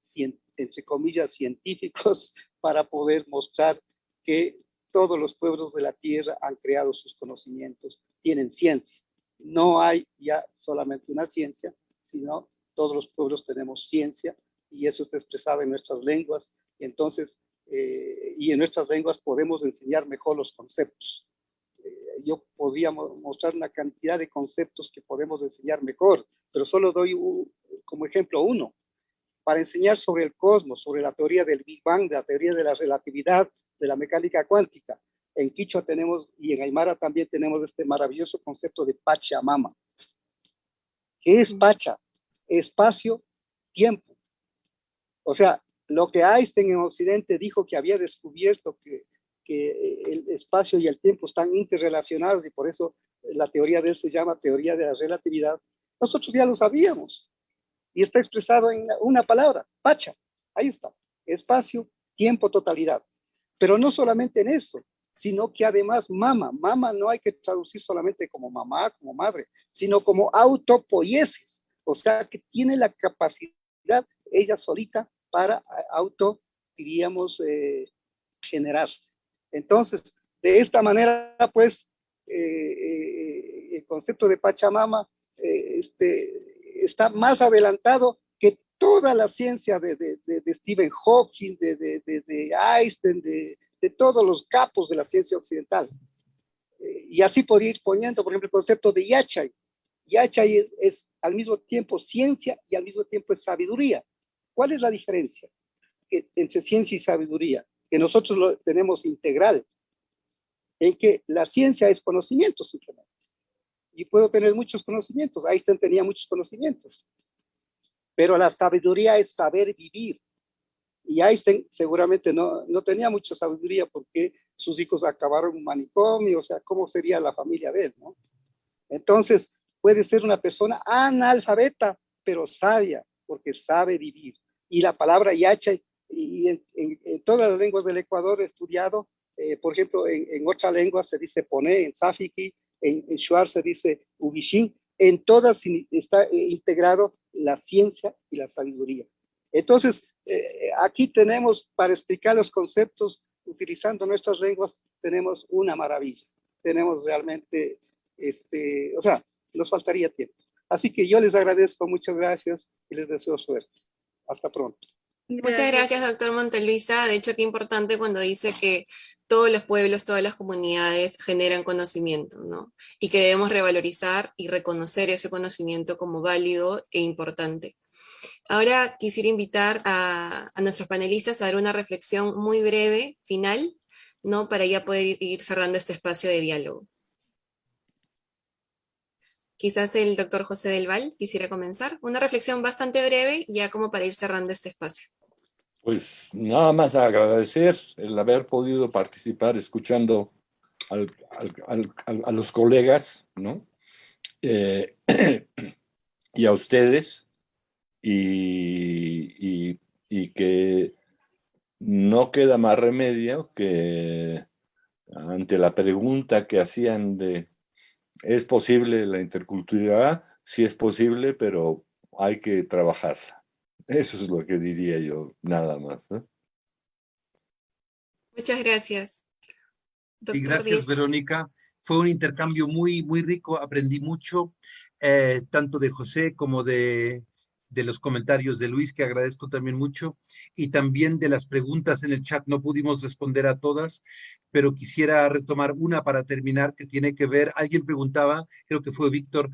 entre comillas, científicos para poder mostrar que todos los pueblos de la tierra han creado sus conocimientos, tienen ciencia. No hay ya solamente una ciencia, sino todos los pueblos tenemos ciencia, y eso está expresado en nuestras lenguas. Entonces, y en nuestras lenguas podemos enseñar mejor los conceptos. Yo podría mostrar una cantidad de conceptos que podemos enseñar mejor, pero solo doy como ejemplo uno. Para enseñar sobre el cosmos, sobre la teoría del Big Bang, de la teoría de la relatividad, de la mecánica cuántica. En Quichua tenemos, y en Aymara también tenemos este maravilloso concepto de Pachamama. ¿Qué es Pacha? Espacio, tiempo. O sea, lo que Einstein en Occidente dijo que había descubierto que el espacio y el tiempo están interrelacionados, y por eso la teoría de él se llama teoría de la relatividad, nosotros ya lo sabíamos. y está expresado en una palabra, Pacha. Ahí está, espacio, tiempo, totalidad. Pero no solamente en eso, sino que además mama no hay que traducir solamente como mamá, como madre, sino como autopoiesis, o sea que tiene la capacidad ella solita para diríamos, generarse. Entonces, de esta manera, pues, el concepto de Pachamama está más adelantado que toda la ciencia de Stephen Hawking, de Einstein, de todos los capos de la ciencia occidental. Y así podría ir poniendo, por ejemplo, el concepto de Yachay. Yachay es al mismo tiempo ciencia y al mismo tiempo es sabiduría. ¿Cuál es la diferencia entre ciencia y sabiduría? Que nosotros lo tenemos integral, en que la ciencia es conocimiento simplemente. Y puedo tener muchos conocimientos. Einstein tenía muchos conocimientos. Pero la sabiduría es saber vivir. Y Einstein seguramente no tenía mucha sabiduría porque sus hijos acabaron en un manicomio, o sea, ¿cómo sería la familia de él, no? Entonces, puede ser una persona analfabeta, pero sabia, porque sabe vivir. Y la palabra yacha, y en todas las lenguas del Ecuador he estudiado, por ejemplo, en otra lengua se dice poné, en Safiki, en Shuar se dice ubishin, en todas está integrado la ciencia y la sabiduría. Entonces, aquí tenemos, para explicar los conceptos, utilizando nuestras lenguas, tenemos una maravilla. Tenemos realmente, o sea, nos faltaría tiempo. Así que yo les agradezco, muchas gracias y les deseo suerte. Hasta pronto. Muchas gracias, doctor Monteluisa. De hecho, qué importante cuando dice que todos los pueblos, todas las comunidades generan conocimiento, ¿no? Y que debemos revalorizar y reconocer ese conocimiento como válido e importante. Ahora quisiera invitar a nuestros panelistas a dar una reflexión muy breve, final, ¿no? Para ya poder ir cerrando este espacio de diálogo. Quizás el doctor José del Val quisiera comenzar. Una reflexión bastante breve, ya como para ir cerrando este espacio. Pues nada más agradecer el haber podido participar escuchando a los colegas, ¿no? Y a ustedes, y que no queda más remedio que ante la pregunta que hacían de ¿es posible la interculturalidad? Sí es posible, pero hay que trabajarla. Eso es lo que diría yo, nada más, ¿no? Muchas gracias. Y Doctor gracias, Dietz. Verónica. Fue un intercambio muy, muy rico. Aprendí mucho, tanto de José como de los comentarios de Luis, que agradezco también mucho, y también de las preguntas en el chat. No pudimos responder a todas, pero quisiera retomar una para terminar, que tiene que ver, alguien preguntaba, creo que fue Víctor,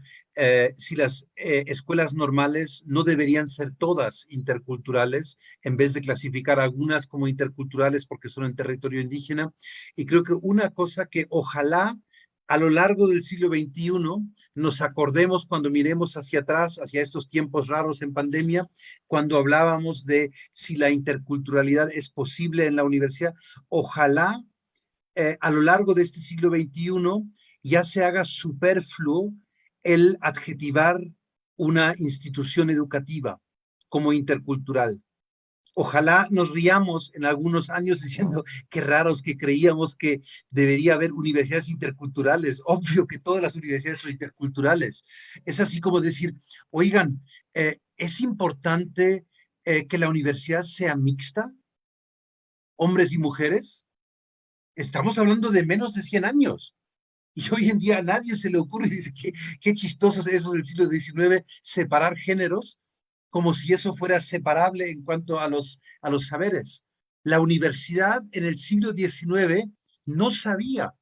si las escuelas normales no deberían ser todas interculturales, en vez de clasificar algunas como interculturales porque son en territorio indígena. Y creo que una cosa que ojalá a lo largo del siglo XXI nos acordemos cuando miremos hacia atrás, hacia estos tiempos raros en pandemia, cuando hablábamos de si la interculturalidad es posible en la universidad, ojalá a lo largo de este siglo XXI ya se haga superfluo el adjetivar una institución educativa como intercultural. Ojalá nos riamos en algunos años diciendo qué raros que creíamos que debería haber universidades interculturales. Obvio que todas las universidades son interculturales. Es así como decir, oigan, es importante que la universidad sea mixta, hombres y mujeres. Estamos hablando de menos de 100 años. Y hoy en día a nadie se le ocurre, dice, qué chistoso es eso del siglo XIX, separar géneros, como si eso fuera separable en cuanto a los saberes. La universidad en el siglo XIX no sabía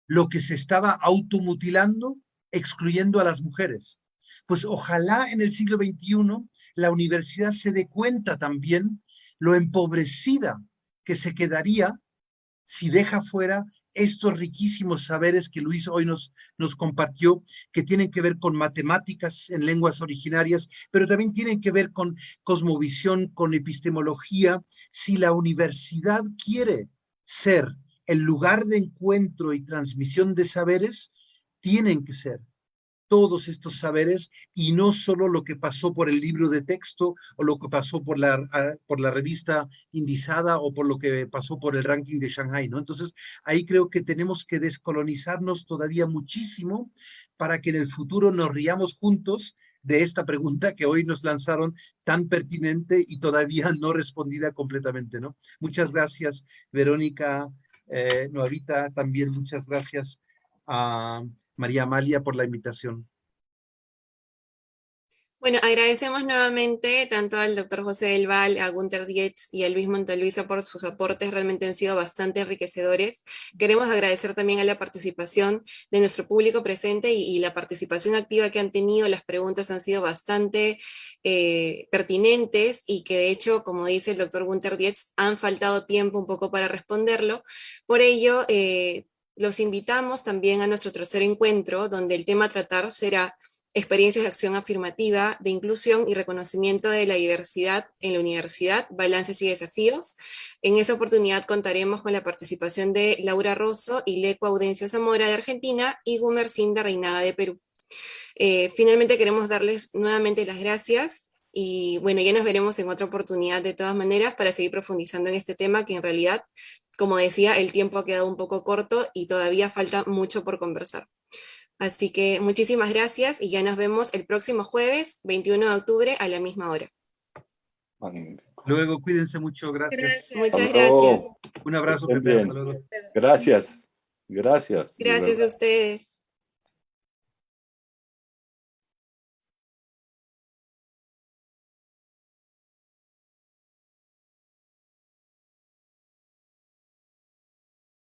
lo que se estaba automutilando, excluyendo a las mujeres. Pues ojalá en el siglo XXI la universidad se dé cuenta también lo empobrecida que se quedaría si deja fuera estos riquísimos saberes que Luis hoy nos compartió, que tienen que ver con matemáticas en lenguas originarias, pero también tienen que ver con cosmovisión, con epistemología. Si la universidad quiere ser el lugar de encuentro y transmisión de saberes, tienen que ser todos estos saberes y no solo lo que pasó por el libro de texto o lo que pasó por la revista indizada o por lo que pasó por el ranking de Shanghai, ¿no? Entonces, ahí creo que tenemos que descolonizarnos todavía muchísimo para que en el futuro nos riamos juntos de esta pregunta que hoy nos lanzaron tan pertinente y todavía no respondida completamente, ¿no? Muchas gracias, Verónica, Noavita, también muchas gracias a María Amalia por la invitación. Bueno, agradecemos nuevamente tanto al doctor José del Val, a Gunter Dietz y a Luis Monteluisa por sus aportes, realmente han sido bastante enriquecedores. Queremos agradecer también a la participación de nuestro público presente y la participación activa que han tenido. Las preguntas han sido bastante pertinentes y que de hecho, como dice el doctor Gunter Dietz, han faltado tiempo un poco para responderlo. Por ello, los invitamos también a nuestro tercer encuentro, donde el tema a tratar será experiencias de acción afirmativa, de inclusión y reconocimiento de la diversidad en la universidad, balances y desafíos. En esa oportunidad contaremos con la participación de Laura Rosso y Leco Audencio Zamora de Argentina y Gumercinda Reinaga de Perú. Finalmente queremos darles nuevamente las gracias y bueno, ya nos veremos en otra oportunidad de todas maneras para seguir profundizando en este tema que en realidad, como decía, el tiempo ha quedado un poco corto y todavía falta mucho por conversar. Así que muchísimas gracias y ya nos vemos el próximo jueves, 21 de octubre, a la misma hora. Luego, cuídense mucho, gracias. Muchas gracias. Un abrazo, Estén Pepe. bien. Hasta luego. Gracias. Gracias. Gracias a ustedes.